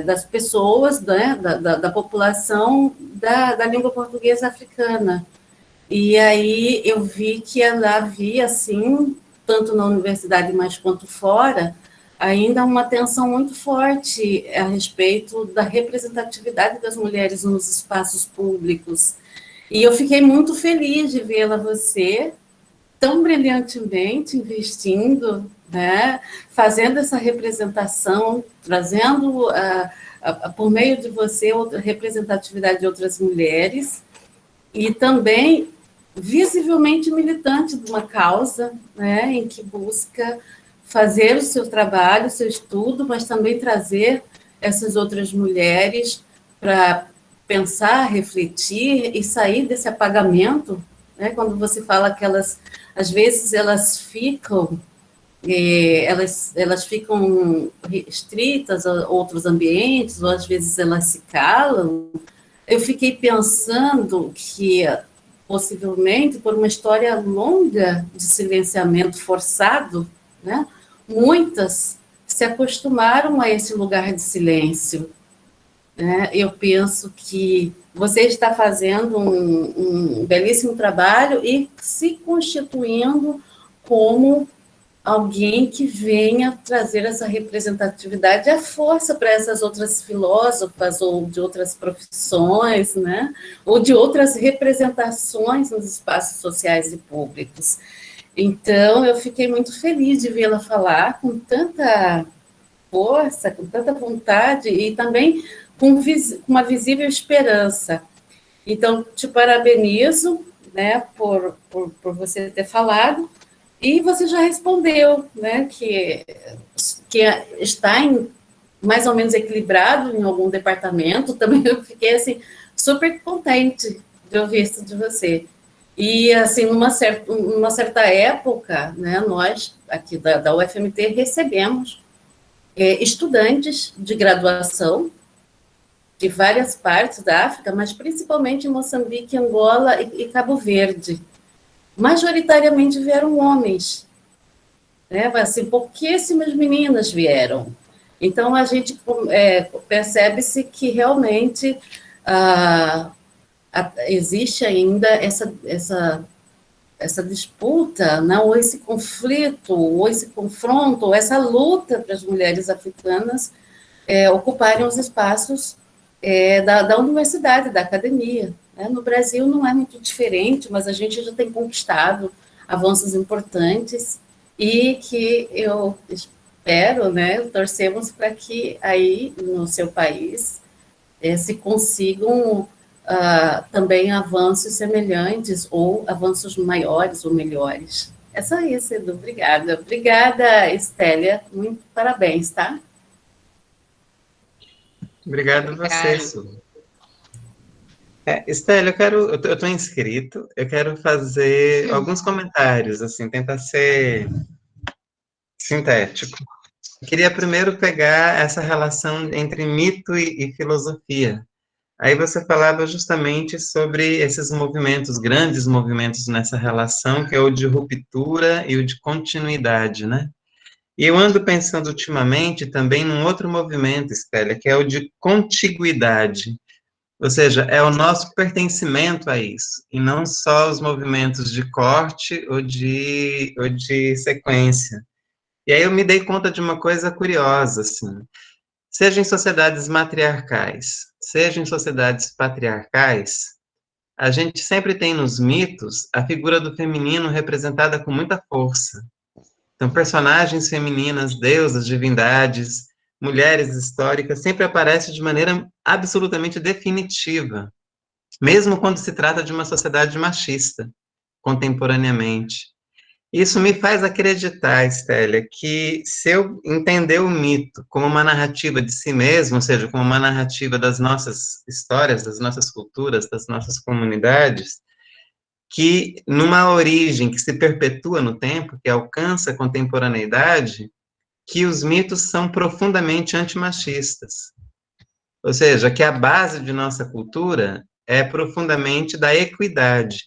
das pessoas, né, da população da língua portuguesa africana. E aí eu vi que ela havia, assim, tanto na universidade, mas quanto fora, ainda uma atenção muito forte a respeito da representatividade das mulheres nos espaços públicos. E eu fiquei muito feliz de vê-la você tão brilhantemente investindo, né, fazendo essa representação, trazendo, por meio de você, outra representatividade de outras mulheres, e também visivelmente militante de uma causa, né, em que busca fazer o seu trabalho, o seu estudo, mas também trazer essas outras mulheres para pensar, refletir e sair desse apagamento, né, quando você fala que elas, às vezes, elas ficam restritas a outros ambientes, ou às vezes elas se calam. Eu fiquei pensando que, possivelmente, por uma história longa de silenciamento forçado, né, muitas se acostumaram a esse lugar de silêncio. Né? Eu penso que você está fazendo um belíssimo trabalho e se constituindo como alguém que venha trazer essa representatividade e a força para essas outras filósofas ou de outras profissões, né? Ou de outras representações nos espaços sociais e públicos. Então, eu fiquei muito feliz de vê-la falar com tanta força, com tanta vontade e também com uma visível esperança. Então, te parabenizo, né, por você ter falado. E você já respondeu, né, que está mais ou menos equilibrado em algum departamento. Também eu fiquei, assim, super contente de ouvir isso de você. E, assim, numa certa época, né, nós, aqui da UFMT, recebemos estudantes de graduação de várias partes da África, mas principalmente em Moçambique, Angola e Cabo Verde. Majoritariamente vieram homens, né? Assim, pouquíssimas meninas vieram. Então, a gente percebe-se que realmente existe ainda essa disputa, não? Ou esse conflito, ou esse confronto, ou essa luta para as mulheres africanas ocuparem os espaços da universidade, da academia. No Brasil não é muito diferente, mas a gente já tem conquistado avanços importantes e que eu espero, né, torcemos para que aí no seu país se consigam também avanços semelhantes ou avanços maiores ou melhores. É só isso, Edu. Obrigada. Obrigada, Estélia. Muito parabéns, tá? Obrigado a você, Su. Estélia, eu estou inscrito, eu quero fazer alguns comentários, assim, tentar ser sintético. Eu queria primeiro pegar essa relação entre mito e filosofia. Aí você falava justamente sobre esses movimentos, grandes movimentos nessa relação, que é o de ruptura e o de continuidade, né? E eu ando pensando ultimamente também num outro movimento, Estélia, que é o de contiguidade. Ou seja, é o nosso pertencimento a isso, e não só os movimentos de corte ou de sequência. E aí eu me dei conta de uma coisa curiosa, assim, seja em sociedades matriarcais, seja em sociedades patriarcais, a gente sempre tem nos mitos a figura do feminino representada com muita força. Então, personagens femininas, deusas, divindades, mulheres históricas, sempre aparecem de maneira absolutamente definitiva, mesmo quando se trata de uma sociedade machista, contemporaneamente. Isso me faz acreditar, Estélia, que se eu entender o mito como uma narrativa de si mesmo, ou seja, como uma narrativa das nossas histórias, das nossas culturas, das nossas comunidades, que numa origem que se perpetua no tempo, que alcança a contemporaneidade, que os mitos são profundamente antimachistas. Ou seja, que a base de nossa cultura é profundamente da equidade.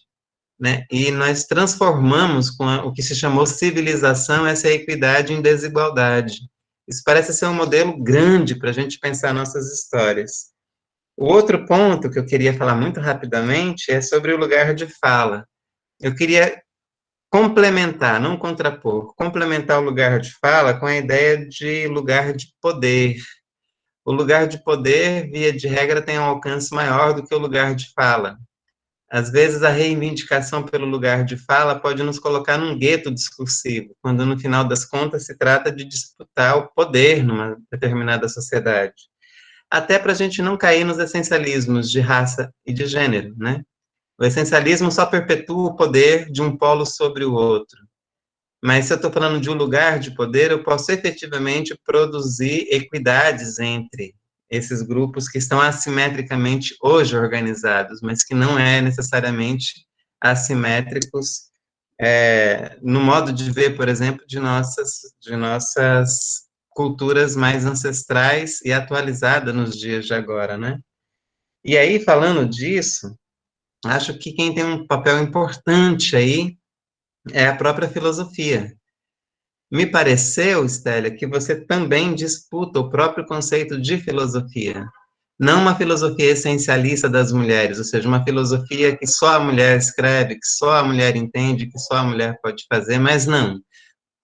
né? E nós transformamos com o que se chamou civilização essa equidade em desigualdade. Isso parece ser um modelo grande para a gente pensar nossas histórias. O outro ponto que eu queria falar muito rapidamente é sobre o lugar de fala. Eu queria complementar, não contrapor, complementar o lugar de fala com a ideia de lugar de poder. O lugar de poder, via de regra, tem um alcance maior do que o lugar de fala. Às vezes, a reivindicação pelo lugar de fala pode nos colocar num gueto discursivo, quando, no final das contas, se trata de disputar o poder numa determinada sociedade. Até para a gente não cair nos essencialismos de raça e de gênero, né? O essencialismo só perpetua o poder de um polo sobre o outro. Mas se eu estou falando de um lugar de poder, eu posso efetivamente produzir equidades entre esses grupos que estão assimetricamente hoje organizados, mas que não é necessariamente assimétricos no modo de ver, por exemplo, de nossas culturas mais ancestrais e atualizadas nos dias de agora, né? E aí, falando disso, acho que quem tem um papel importante aí é a própria filosofia. Me pareceu, Estélia, que você também disputa o próprio conceito de filosofia. Não uma filosofia essencialista das mulheres, ou seja, uma filosofia que só a mulher escreve, que só a mulher entende, que só a mulher pode fazer, mas não.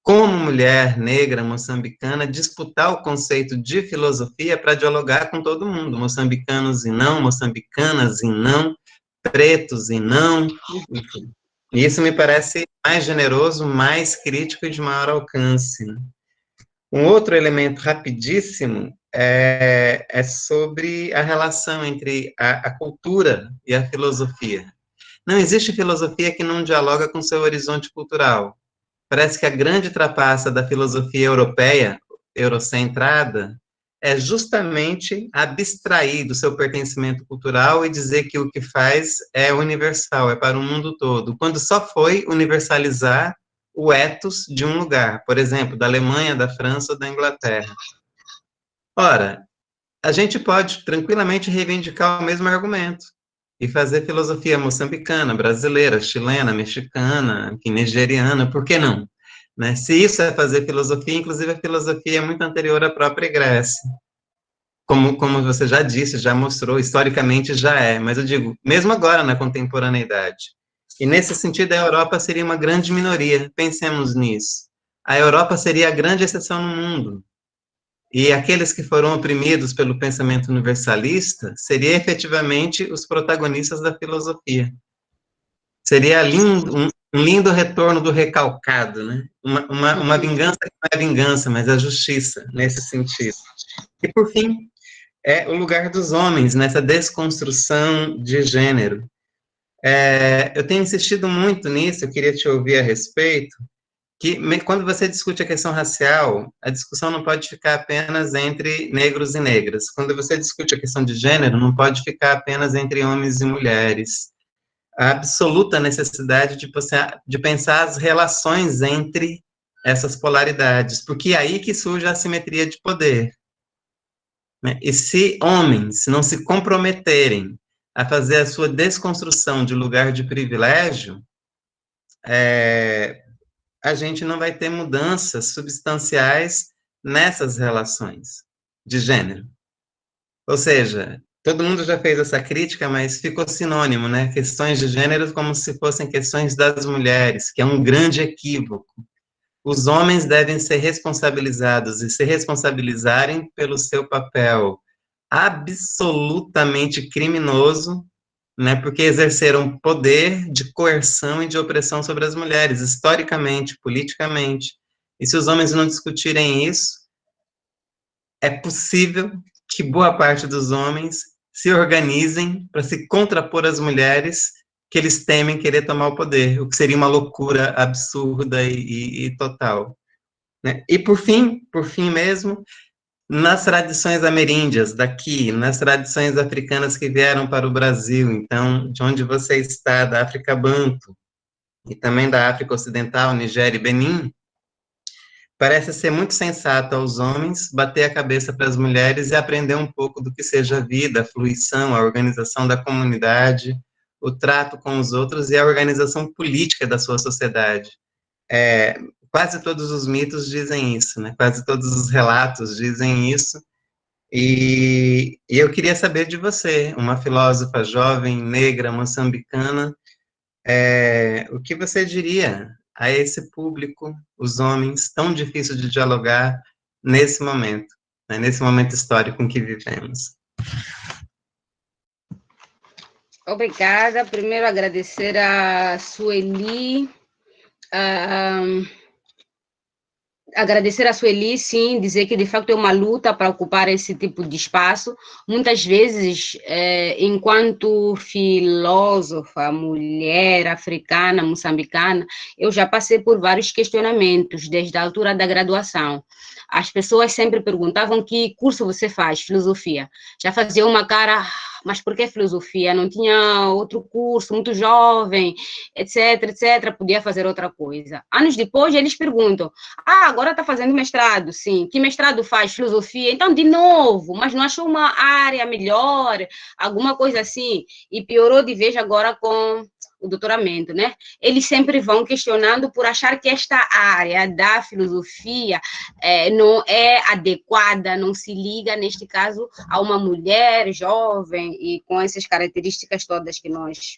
Como mulher negra moçambicana, disputar o conceito de filosofia para dialogar com todo mundo, moçambicanos e não, moçambicanas e não, pretos e não, enfim. E isso me parece mais generoso, mais crítico e de maior alcance. Um outro elemento rapidíssimo é sobre a relação entre a cultura e a filosofia. Não existe filosofia que não dialoga com seu horizonte cultural. Parece que a grande trapaça da filosofia europeia, eurocentrada, é justamente abstrair do seu pertencimento cultural e dizer que o que faz é universal, é para o mundo todo, quando só foi universalizar o ethos de um lugar, por exemplo, da Alemanha, da França ou da Inglaterra. Ora, a gente pode tranquilamente reivindicar o mesmo argumento e fazer filosofia moçambicana, brasileira, chilena, mexicana, nigeriana, por que não? Né? Se isso é fazer filosofia, inclusive a filosofia é muito anterior à própria Grécia. Como você já disse, já mostrou, historicamente já é, mas eu digo, mesmo agora na contemporaneidade. E nesse sentido, a Europa seria uma grande minoria, pensemos nisso. A Europa seria a grande exceção no mundo. E aqueles que foram oprimidos pelo pensamento universalista seriam efetivamente os protagonistas da filosofia. Seria um lindo retorno do recalcado, né? Uma vingança que não é vingança, mas a justiça, nesse sentido. E, por fim, é o lugar dos homens nessa desconstrução de gênero. Eu tenho insistido muito nisso, eu queria te ouvir a respeito, que quando você discute a questão racial, a discussão não pode ficar apenas entre negros e negras. Quando você discute a questão de gênero, não pode ficar apenas entre homens e mulheres. A absoluta necessidade de pensar as relações entre essas polaridades, porque é aí que surge a assimetria de poder. Né? E se homens não se comprometerem a fazer a sua desconstrução de lugar de privilégio, a gente não vai ter mudanças substanciais nessas relações de gênero. Ou seja, todo mundo já fez essa crítica, mas ficou sinônimo, né? Questões de gênero como se fossem questões das mulheres, que é um grande equívoco. Os homens devem ser responsabilizados e se responsabilizarem pelo seu papel absolutamente criminoso, né, porque exerceram poder de coerção e de opressão sobre as mulheres, historicamente, politicamente. E se os homens não discutirem isso, é possível que boa parte dos homens se organizem para se contrapor às mulheres que eles temem querer tomar o poder, o que seria uma loucura absurda e total. Né? E por fim mesmo, nas tradições ameríndias daqui, nas tradições africanas que vieram para o Brasil, então, de onde você está, da África Banto, e também da África Ocidental, Nigéria e Benin, parece ser muito sensato aos homens bater a cabeça para as mulheres e aprender um pouco do que seja a vida, a fruição, a organização da comunidade, o trato com os outros e a organização política da sua sociedade. Quase todos os mitos dizem isso, né? Quase todos os relatos dizem isso. E eu queria saber de você, uma filósofa jovem, negra, moçambicana, o que você diria a esse público, os homens, tão difícil de dialogar nesse momento, né? Nesse momento histórico em que vivemos. Obrigada. Primeiro, agradecer a Sueli. Agradecer a Sueli, sim, dizer que de facto é uma luta para ocupar esse tipo de espaço. Muitas vezes, enquanto filósofa, mulher africana, moçambicana, eu já passei por vários questionamentos desde a altura da graduação. As pessoas sempre perguntavam que curso você faz, filosofia. Já fazia uma cara, mas por que filosofia? Não tinha outro curso, muito jovem, etc, etc, podia fazer outra coisa. Anos depois, eles perguntam, agora está fazendo mestrado, sim. Que mestrado faz? Filosofia? Então, de novo, mas não achou uma área melhor, alguma coisa assim? E piorou de vez agora com o doutoramento, né? Eles sempre vão questionando por achar que esta área da filosofia não é adequada, não se liga, neste caso, a uma mulher jovem e com essas características todas que nós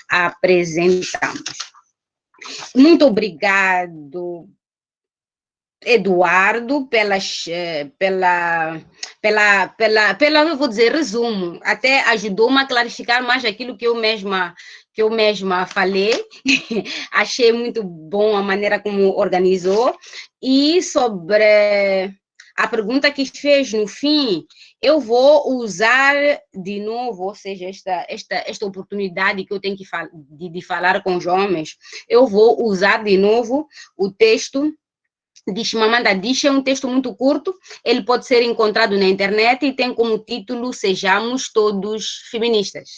apresentamos. Muito obrigado, Eduardo, eu vou dizer, resumo, até ajudou-me a clarificar mais aquilo que eu mesma falei. Achei muito bom a maneira como organizou. E sobre a pergunta que fez no fim, eu vou usar de novo, ou seja, esta oportunidade que eu tenho de falar com os homens, eu vou usar de novo o texto de Chimamanda Adichie. É um texto muito curto, ele pode ser encontrado na internet e tem como título Sejamos Todos Feministas.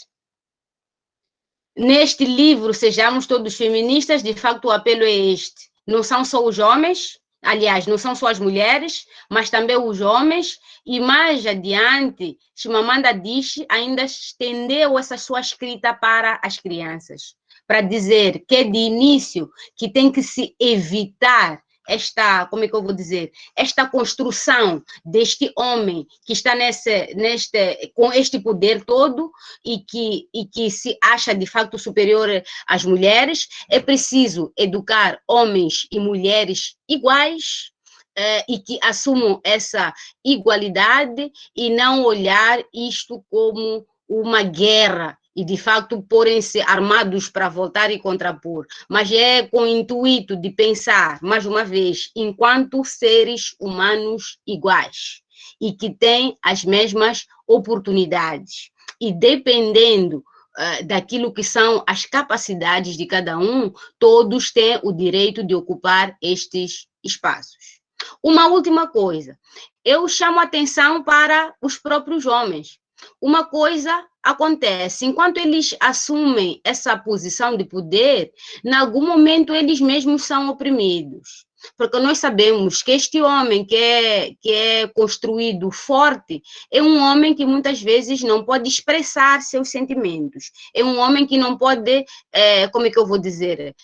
Neste livro, Sejamos Todos Feministas, de facto o apelo é este. Não são só os homens, aliás, não são só as mulheres, mas também os homens, e mais adiante, Chimamanda Adichie ainda estendeu essa sua escrita para as crianças, para dizer que de início que tem que se evitar como é que eu vou dizer, esta construção deste homem que está com este poder todo e que se acha de facto superior às mulheres. É preciso educar homens e mulheres iguais, e que assumam essa igualdade e não olhar isto como uma guerra e, de facto, porem-se armados para voltar e contrapor, mas é com o intuito de pensar, mais uma vez, enquanto seres humanos iguais e que têm as mesmas oportunidades. E dependendo daquilo que são as capacidades de cada um, todos têm o direito de ocupar estes espaços. Uma última coisa, eu chamo a atenção para os próprios homens. Uma coisa acontece, enquanto eles assumem essa posição de poder, em algum momento eles mesmos são oprimidos. Porque nós sabemos que este homem que é construído forte é um homem que muitas vezes não pode expressar seus sentimentos. É um homem que não pode, como é que eu vou dizer,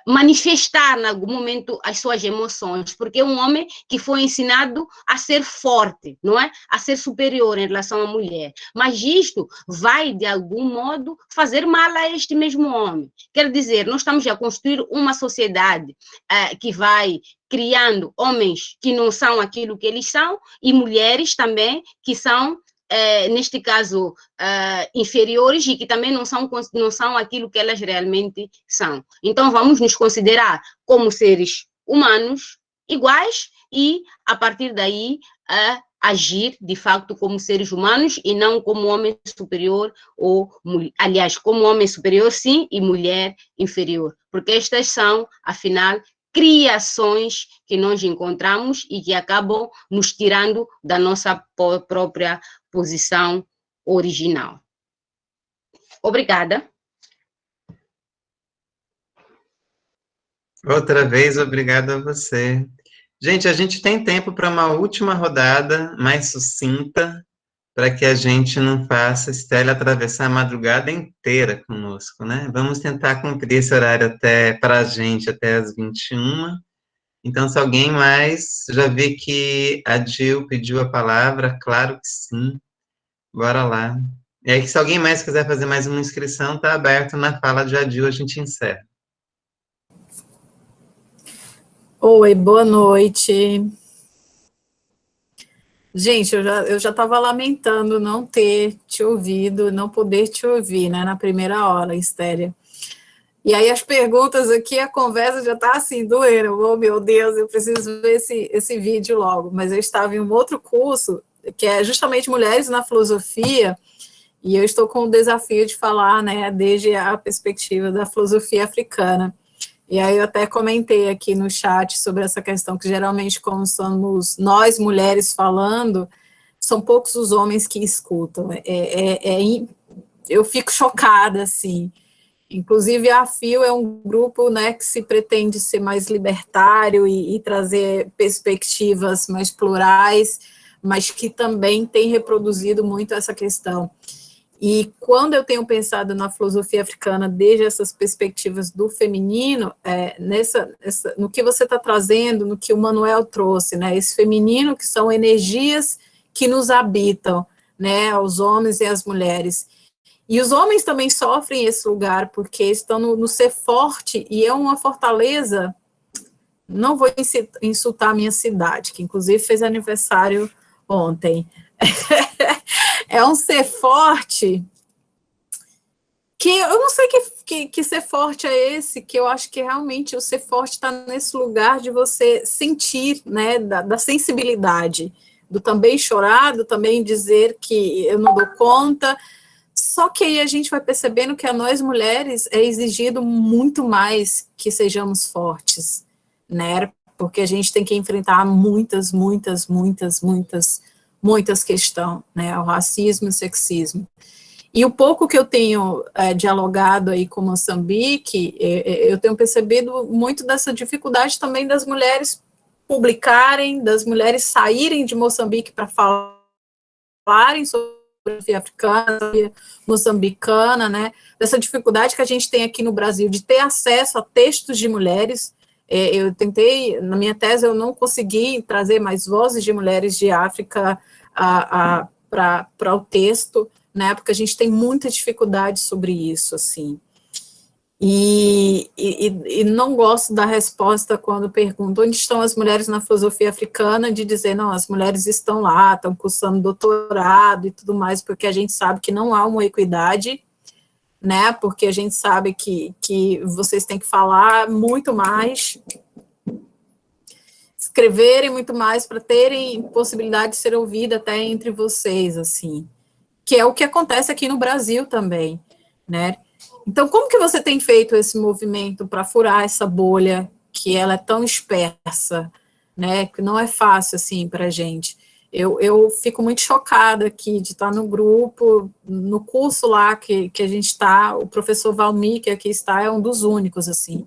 manifestar em algum momento as suas emoções, porque é um homem que foi ensinado a ser forte, não é? A ser superior em relação à mulher. Mas isto vai, de algum modo, fazer mal a este mesmo homem. Quer dizer, nós estamos a construir uma sociedade que vai criando homens que não são aquilo que eles são e mulheres também que são neste caso, inferiores e que também não são aquilo que elas realmente são. Então, vamos nos considerar como seres humanos iguais e, a partir daí, agir, de facto, como seres humanos e não como homem superior aliás, como homem superior, sim, e mulher inferior. Porque estas são, afinal, criações que nós encontramos e que acabam nos tirando da nossa própria posição original. Obrigada. Outra vez, obrigado a você. Gente, a gente tem tempo para uma última rodada mais sucinta, para que a gente não faça Estela atravessar a madrugada inteira conosco, né? Vamos tentar cumprir esse horário até para a gente até as 21. Então, se alguém mais, já vi que a Gil pediu a palavra, claro que sim. Bora lá. E aí, se alguém mais quiser fazer mais uma inscrição, está aberto na fala de Adil, a gente encerra. Oi, boa noite. Gente, eu já estava lamentando não ter te ouvido, não poder te ouvir, né, na primeira hora, Estéria. E aí as perguntas aqui, a conversa já está assim, doendo. Oh, meu Deus, eu preciso ver esse vídeo logo. Mas eu estava em um outro curso, que é justamente Mulheres na Filosofia, e eu estou com o desafio de falar, né, desde a perspectiva da filosofia africana. E aí eu até comentei aqui no chat sobre essa questão, que geralmente, como somos nós mulheres falando, são poucos os homens que escutam. Eu fico chocada, assim. Inclusive, a FIO é um grupo, né, que se pretende ser mais libertário e trazer perspectivas mais plurais, mas que também tem reproduzido muito essa questão. E quando eu tenho pensado na filosofia africana desde essas perspectivas do feminino, no que você está trazendo, no que o Manuel trouxe, né, esse feminino que são energias que nos habitam, né, os homens e as mulheres. E os homens também sofrem esse lugar, porque estão no ser forte, e é uma fortaleza. Não vou insultar a minha cidade, que inclusive fez aniversário ontem. É um ser forte, que eu não sei que ser forte é esse, que eu acho que realmente o ser forte está nesse lugar de você sentir, né, da sensibilidade, do também chorar, do também dizer que eu não dou conta. Só que aí a gente vai percebendo que a nós mulheres é exigido muito mais que sejamos fortes, né? Porque a gente tem que enfrentar muitas questões, né? O racismo e o sexismo. E o pouco que eu tenho dialogado aí com Moçambique, eu tenho percebido muito dessa dificuldade também das mulheres publicarem, das mulheres saírem de Moçambique para falarem sobre filosofia africana, moçambicana, né, dessa dificuldade que a gente tem aqui no Brasil de ter acesso a textos de mulheres. Eu tentei, na minha tese, eu não consegui trazer mais vozes de mulheres de África para o texto, né, porque a gente tem muita dificuldade sobre isso, assim. E não gosto da resposta quando pergunto onde estão as mulheres na filosofia africana, de dizer, não, as mulheres estão lá, estão cursando doutorado e tudo mais, porque a gente sabe que não há uma equidade, né, porque a gente sabe que vocês têm que falar muito mais, escreverem muito mais para terem possibilidade de ser ouvida até entre vocês, assim, que é o que acontece aqui no Brasil também, né. Então, como que você tem feito esse movimento para furar essa bolha, que ela é tão dispersa, né, que não é fácil, assim, para a gente? Eu fico muito chocada aqui de estar no grupo, no curso lá que a gente está, o professor Valmir, que aqui está, é um dos únicos, assim.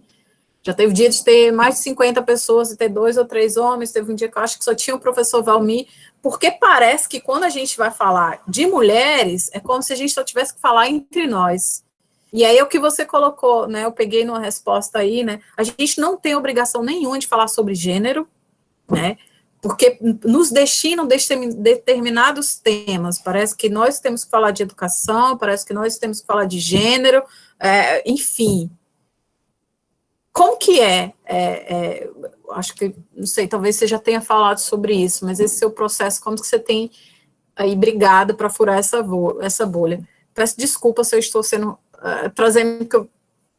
Já teve dia de ter mais de 50 pessoas e ter 2 ou 3 homens, teve um dia que eu acho que só tinha o professor Valmir, porque parece que quando a gente vai falar de mulheres, é como se a gente só tivesse que falar entre nós. E aí, o que você colocou, né, eu peguei numa resposta aí, né, a gente não tem obrigação nenhuma de falar sobre gênero, né, porque nos destinam determinados temas, parece que nós temos que falar de educação, parece que nós temos que falar de gênero, enfim. Como que acho que, não sei, talvez você já tenha falado sobre isso, mas esse seu processo, como que você tem aí brigado para furar essa bolha? Peço desculpa se eu estou trazendo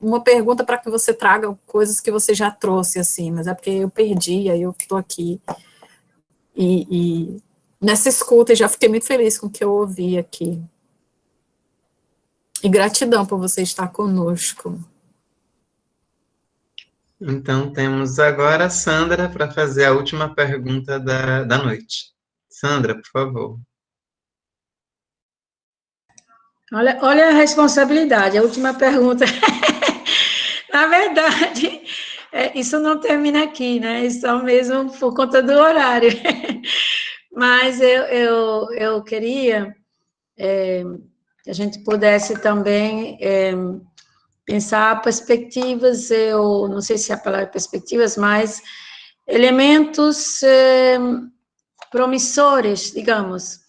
uma pergunta para que você traga coisas que você já trouxe, assim, mas é porque eu perdi, aí eu estou aqui, e nessa escuta, já fiquei muito feliz com o que eu ouvi aqui. E gratidão por você estar conosco. Então, temos agora a Sandra para fazer a última pergunta da noite. Sandra, por favor. Olha a responsabilidade, a última pergunta. Na verdade, isso não termina aqui, né? Isso é mesmo por conta do horário. Mas eu queria que a gente pudesse também pensar perspectivas, eu não sei se é a palavra perspectivas, mas elementos promissores, digamos.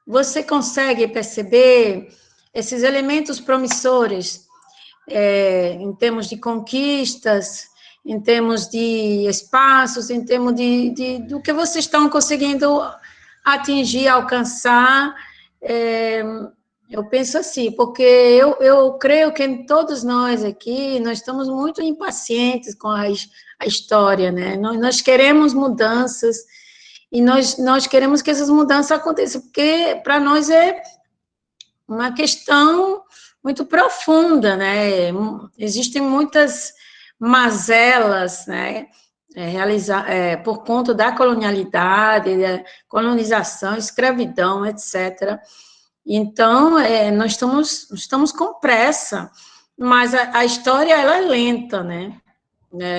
Você consegue perceber esses elementos promissores em termos de conquistas, em termos de espaços, em termos do que vocês estão conseguindo atingir, alcançar? Eu penso assim, porque eu creio que todos nós aqui, nós estamos muito impacientes com a história, né? Nós queremos mudanças, e nós queremos que essas mudanças aconteçam, porque para nós é uma questão muito profunda, né? Existem muitas mazelas, né? Por conta da colonialidade, da colonização, escravidão, etc. Então, nós estamos com pressa, mas a história, ela é lenta, né?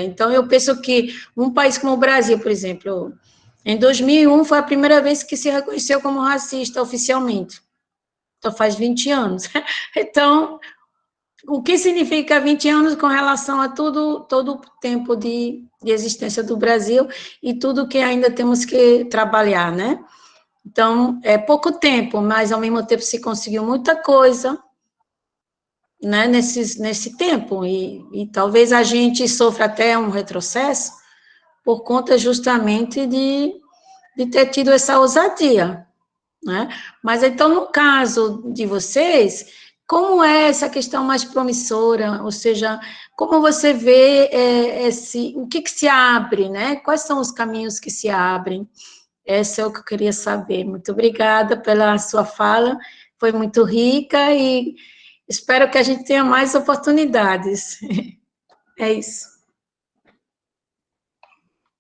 Então, eu penso que um país como o Brasil, por exemplo, em 2001 foi a primeira vez que se reconheceu como racista oficialmente. Então, faz 20 anos. Então, o que significa 20 anos com relação a todo o tempo de existência do Brasil e tudo que ainda temos que trabalhar, né? Então, é pouco tempo, mas, ao mesmo tempo, se conseguiu muita coisa, né, nesse tempo, e talvez a gente sofra até um retrocesso por conta justamente de ter tido essa ousadia, né? Mas, então, no caso de vocês, como é essa questão mais promissora? Ou seja, como você vê o que se abre, né? Quais são os caminhos que se abrem? Esse é o que eu queria saber. Muito obrigada pela sua fala, foi muito rica e espero que a gente tenha mais oportunidades. É isso.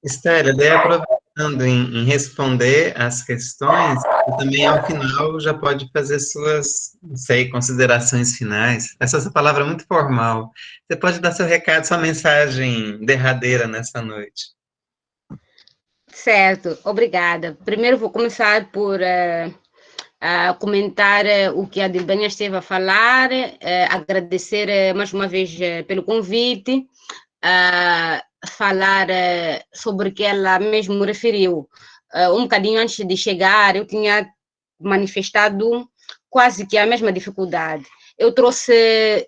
Estela, daí aproveitando em responder as questões, e também ao final já pode fazer suas, não sei, considerações finais. Essa palavra é muito formal. Você pode dar seu recado, sua mensagem derradeira nessa noite. Certo, obrigada. Primeiro vou começar por comentar o que a Dilbânia esteve a falar, agradecer mais uma vez pelo convite, falar sobre o que ela mesmo referiu. Um bocadinho antes de chegar, eu tinha manifestado quase que a mesma dificuldade. Eu trouxe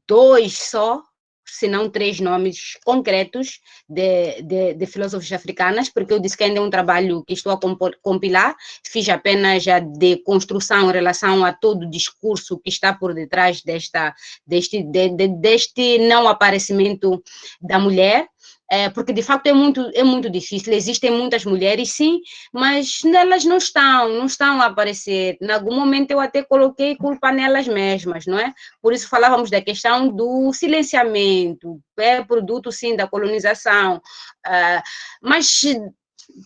2 só, se não 3 nomes concretos de filósofos africanas, porque eu disse que ainda é um trabalho que estou a compilar, fiz apenas a de construção em relação a todo o discurso que está por detrás deste não aparecimento da mulher, porque de facto é muito difícil. Existem muitas mulheres, sim, mas elas não estão a aparecer. Em algum momento eu até coloquei culpa nelas mesmas, não é? Por isso falávamos da questão do silenciamento, é produto, sim, da colonização, mas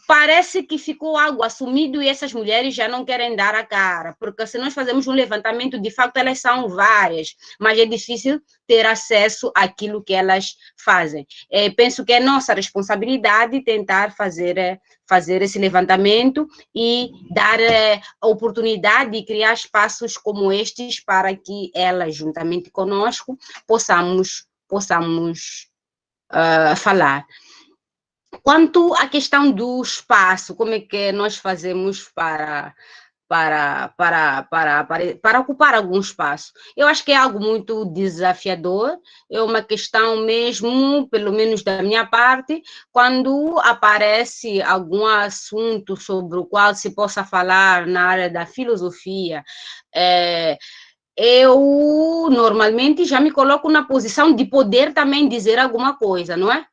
parece que ficou algo assumido e essas mulheres já não querem dar a cara, porque se nós fazemos um levantamento, de fato elas são várias, mas é difícil ter acesso àquilo que elas fazem. Penso que é nossa responsabilidade tentar fazer esse levantamento e dar a oportunidade de criar espaços como estes para que elas, juntamente conosco, possamos falar. Quanto à questão do espaço, como é que nós fazemos para ocupar algum espaço? Eu acho que é algo muito desafiador, é uma questão mesmo, pelo menos da minha parte, quando aparece algum assunto sobre o qual se possa falar na área da filosofia, eu normalmente já me coloco na posição de poder também dizer alguma coisa, não é?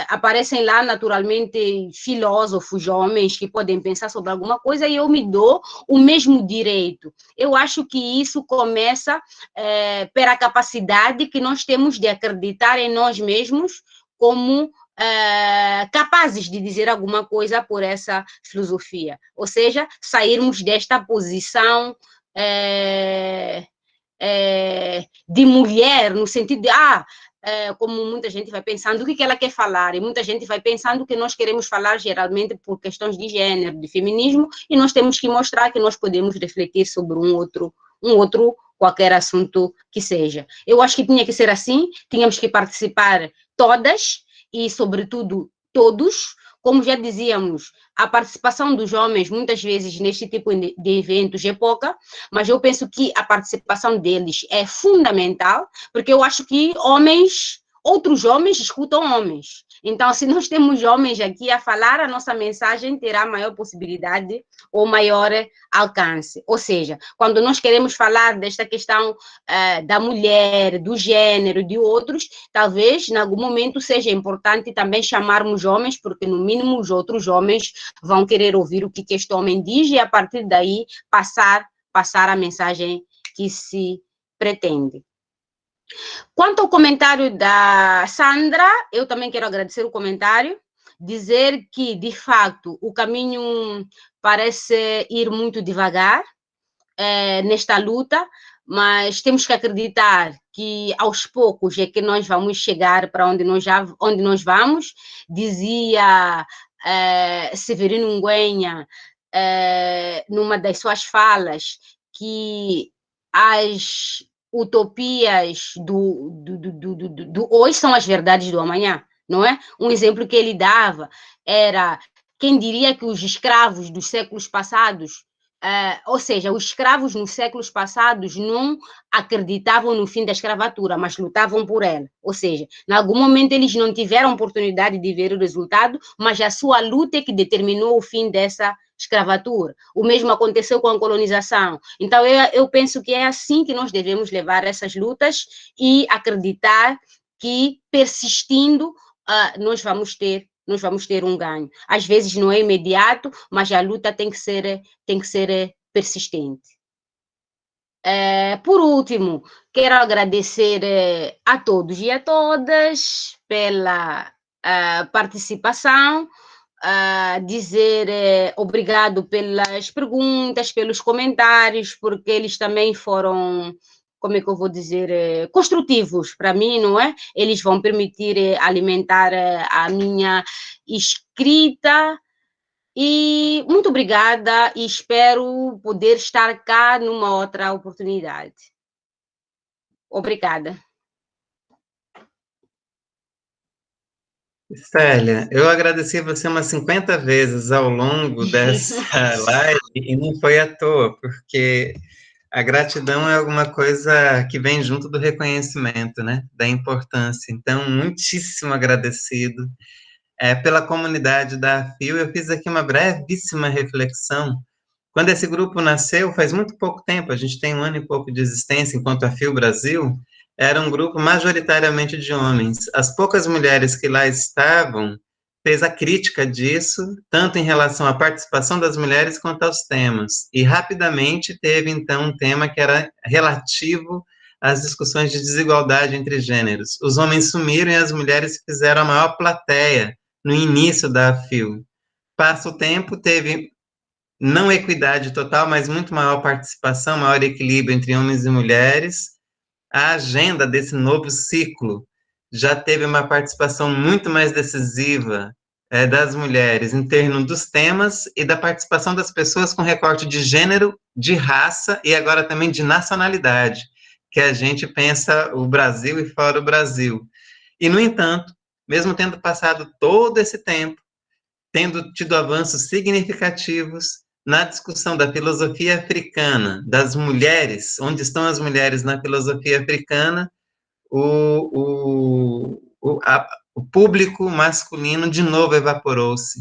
Aparecem lá naturalmente filósofos, homens que podem pensar sobre alguma coisa e eu me dou o mesmo direito. Eu acho que isso começa pela capacidade que nós temos de acreditar em nós mesmos como capazes de dizer alguma coisa por essa filosofia. Ou seja, sairmos desta posição de mulher, no sentido de como muita gente vai pensando, o que ela quer falar, e muita gente vai pensando que nós queremos falar geralmente por questões de gênero, de feminismo, e nós temos que mostrar que nós podemos refletir sobre um outro qualquer assunto que seja. Eu acho que tinha que ser assim, tínhamos que participar todas, e sobretudo todos, como já dizíamos, a participação dos homens, muitas vezes, neste tipo de eventos é pouca, mas eu penso que a participação deles é fundamental, porque eu acho que outros homens escutam homens. Então, se nós temos homens aqui a falar, a nossa mensagem terá maior possibilidade ou maior alcance. Ou seja, quando nós queremos falar desta questão da mulher, do gênero, de outros, talvez, em algum momento, seja importante também chamarmos homens, porque, no mínimo, os outros homens vão querer ouvir o que este homem diz e, a partir daí, passar a mensagem que se pretende. Quanto ao comentário da Sandra, eu também quero agradecer o comentário, dizer que, de fato, o caminho parece ir muito devagar nesta luta, mas temos que acreditar que, aos poucos, é que nós vamos chegar para onde nós vamos. Dizia Severino Nguenha, numa das suas falas, que as utopias do hoje são as verdades do amanhã, não é? Um exemplo que ele dava era, quem diria que os escravos dos séculos passados, ou seja, os escravos nos séculos passados não acreditavam no fim da escravatura, mas lutavam por ela. Ou seja, em algum momento eles não tiveram oportunidade de ver o resultado, mas a sua luta é que determinou o fim dessa escravatura. O mesmo aconteceu com a colonização. Então, eu penso que é assim que nós devemos levar essas lutas e acreditar que, persistindo, nós vamos ter um ganho. Às vezes não é imediato, mas a luta tem que ser persistente. Por último, quero agradecer a todos e a todas pela participação, dizer obrigado pelas perguntas, pelos comentários, porque eles também foram, como é que eu vou dizer, construtivos para mim, não é? Eles vão permitir alimentar a minha escrita. E muito obrigada e espero poder estar cá numa outra oportunidade. Obrigada. Célia, eu agradeci você umas 50 vezes ao longo dessa live e não foi à toa, porque a gratidão é alguma coisa que vem junto do reconhecimento, né, da importância. Então, muitíssimo agradecido pela comunidade da AFIO. Eu fiz aqui uma brevíssima reflexão. Quando esse grupo nasceu, faz muito pouco tempo, a gente tem 1 ano e pouco de existência, enquanto a AFIO Brasil era um grupo majoritariamente de homens. As poucas mulheres que lá estavam fez a crítica disso, tanto em relação à participação das mulheres quanto aos temas. E rapidamente teve, então, um tema que era relativo às discussões de desigualdade entre gêneros. Os homens sumiram e as mulheres fizeram a maior plateia no início da AFIO. Passa o tempo, teve não equidade total, mas muito maior participação, maior equilíbrio entre homens e mulheres. A agenda desse novo ciclo já teve uma participação muito mais decisiva das mulheres em termos dos temas e da participação das pessoas com recorte de gênero, de raça e agora também de nacionalidade, que a gente pensa o Brasil e fora o Brasil. E, no entanto, mesmo tendo passado todo esse tempo, tendo tido avanços significativos na discussão da filosofia africana, das mulheres, onde estão as mulheres na filosofia africana, o público masculino de novo evaporou-se,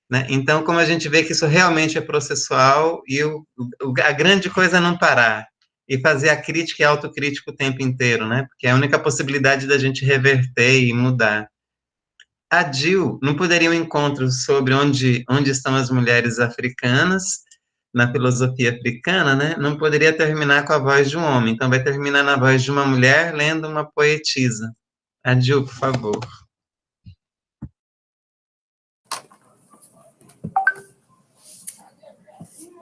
né? Então, como a gente vê que isso realmente é processual, e a grande coisa é não parar, e fazer a crítica e a autocrítica o tempo inteiro, né? Porque é a única possibilidade da gente reverter e mudar. A Jill não poderia um encontro sobre onde estão as mulheres africanas, na filosofia africana, né? Não poderia terminar com a voz de um homem, então vai terminar na voz de uma mulher lendo uma poetisa. A Jill, por favor.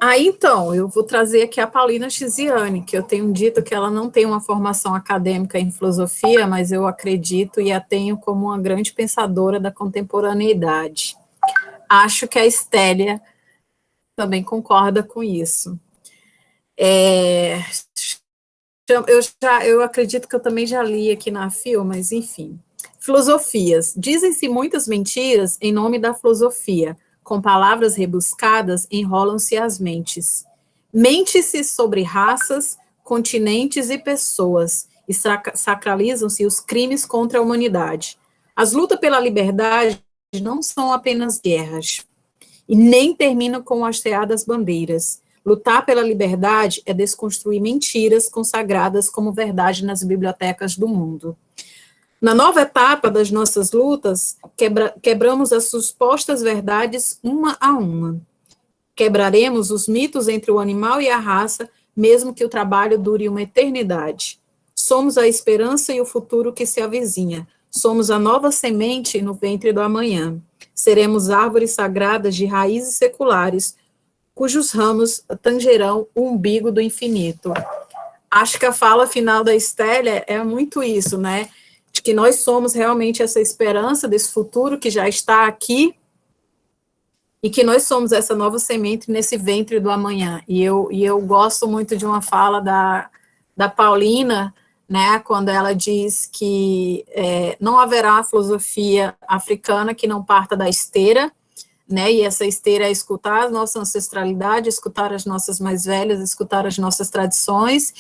Aí, então, eu vou trazer aqui a Paulina Chiziane, que eu tenho dito que ela não tem uma formação acadêmica em filosofia, mas eu acredito e a tenho como uma grande pensadora da contemporaneidade. Acho que a Estélia também concorda com isso. Eu acredito que eu também já li aqui na FIO, mas enfim. Filosofias. Dizem-se muitas mentiras em nome da filosofia. Com palavras rebuscadas, enrolam-se as mentes. Mente-se sobre raças, continentes e pessoas, e sacralizam-se os crimes contra a humanidade. As lutas pela liberdade não são apenas guerras, e nem terminam com o hastear das bandeiras. Lutar pela liberdade é desconstruir mentiras consagradas como verdade nas bibliotecas do mundo. Na nova etapa das nossas lutas, quebramos as supostas verdades uma a uma. Quebraremos os mitos entre o animal e a raça, mesmo que o trabalho dure uma eternidade. Somos a esperança e o futuro que se avizinha. Somos a nova semente no ventre do amanhã. Seremos árvores sagradas de raízes seculares, cujos ramos tangerão o umbigo do infinito. Acho que a fala final da Estélia é muito isso, né? De que nós somos realmente essa esperança desse futuro que já está aqui, e que nós somos essa nova semente nesse ventre do amanhã. E eu gosto muito de uma fala da Paulina, né, quando ela diz que não haverá filosofia africana que não parta da esteira, né, e essa esteira é escutar a nossa ancestralidade, escutar as nossas mais velhas, escutar as nossas tradições,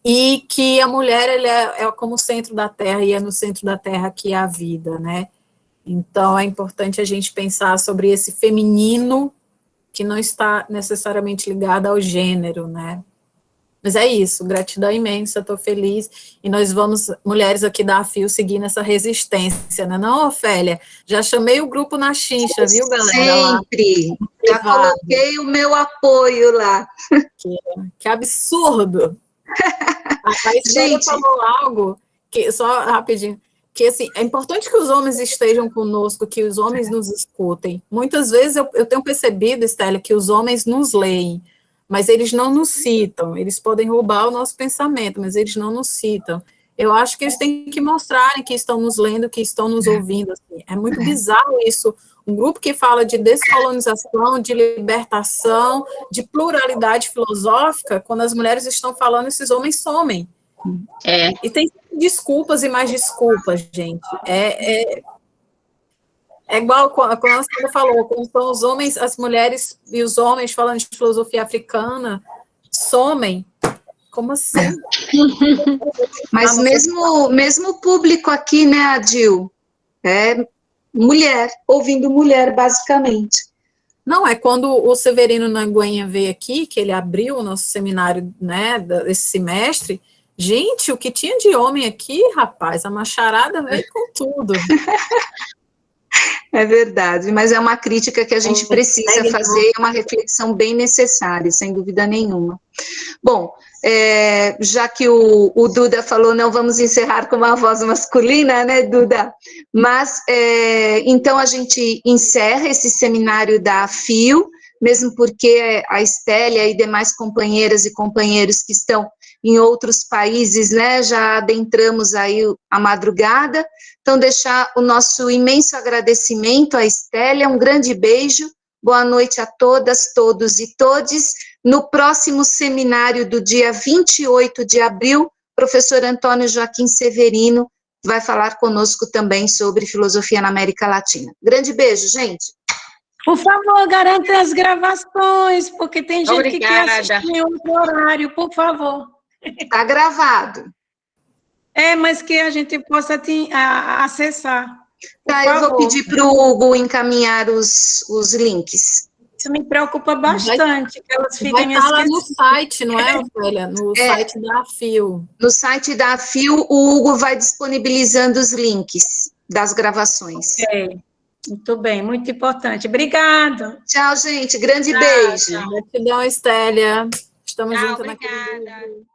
e que a mulher é como o centro da Terra, e é no centro da Terra que há a vida, né? Então, é importante a gente pensar sobre esse feminino que não está necessariamente ligado ao gênero, né? Mas é isso, gratidão imensa, estou feliz, e nós vamos, mulheres aqui da AFIO, seguir nessa resistência, né? Não, Ofélia? Já chamei o grupo na chincha, viu, galera? Sempre, já coloquei o meu apoio lá. Que absurdo! A Estélia falou algo, que, só rapidinho, que assim, é importante que os homens estejam conosco, que os homens nos escutem. Muitas vezes eu tenho percebido, Estélia, que os homens nos leem, mas eles não nos citam, eles podem roubar o nosso pensamento, mas eles não nos citam. Eu acho que eles têm que mostrarem que estão nos lendo, que estão nos ouvindo. Assim. É muito bizarro isso. Um grupo que fala de descolonização, de libertação, de pluralidade filosófica, quando as mulheres estão falando, esses homens somem. E tem desculpas e mais desculpas, gente. É igual quando a Sandra falou, quando são os homens, as mulheres e os homens falando de filosofia africana, somem. Como assim? Mas mesmo o público aqui, né, Adil, é mulher, ouvindo mulher, basicamente. Não, é quando o Severino Nanguenha veio aqui, que ele abriu o nosso seminário, né, desse semestre. Gente, o que tinha de homem aqui, rapaz, a macharada veio com tudo. É verdade, mas é uma crítica que a gente precisa fazer, é uma reflexão bem necessária, sem dúvida nenhuma. Bom, já que o Duda falou, não vamos encerrar com uma voz masculina, né, Duda? Mas, então, a gente encerra esse seminário da FIO, mesmo porque a Estélia e demais companheiras e companheiros que estão em outros países, né, já adentramos aí a madrugada, então deixar o nosso imenso agradecimento à Estélia, um grande beijo, boa noite a todas, todos e todes. No próximo seminário do dia 28 de abril, professor Antônio Joaquim Severino vai falar conosco também sobre filosofia na América Latina. Grande beijo, gente. Por favor, garanta as gravações, porque tem gente que quer assistir em outro horário, por favor. Está gravado. Mas que a gente possa acessar. Tá, eu vou pedir para o Hugo encaminhar os links. Isso me preocupa bastante, que elas fiquem esquecidas. Vai estar lá no site, não é, Ofélia? No site da FIO. No site da FIO, o Hugo vai disponibilizando os links das gravações. Muito bem, muito importante. Obrigada. Tchau, gente. Grande beijo. Gratidão, Estélia. Estamos juntos naquele.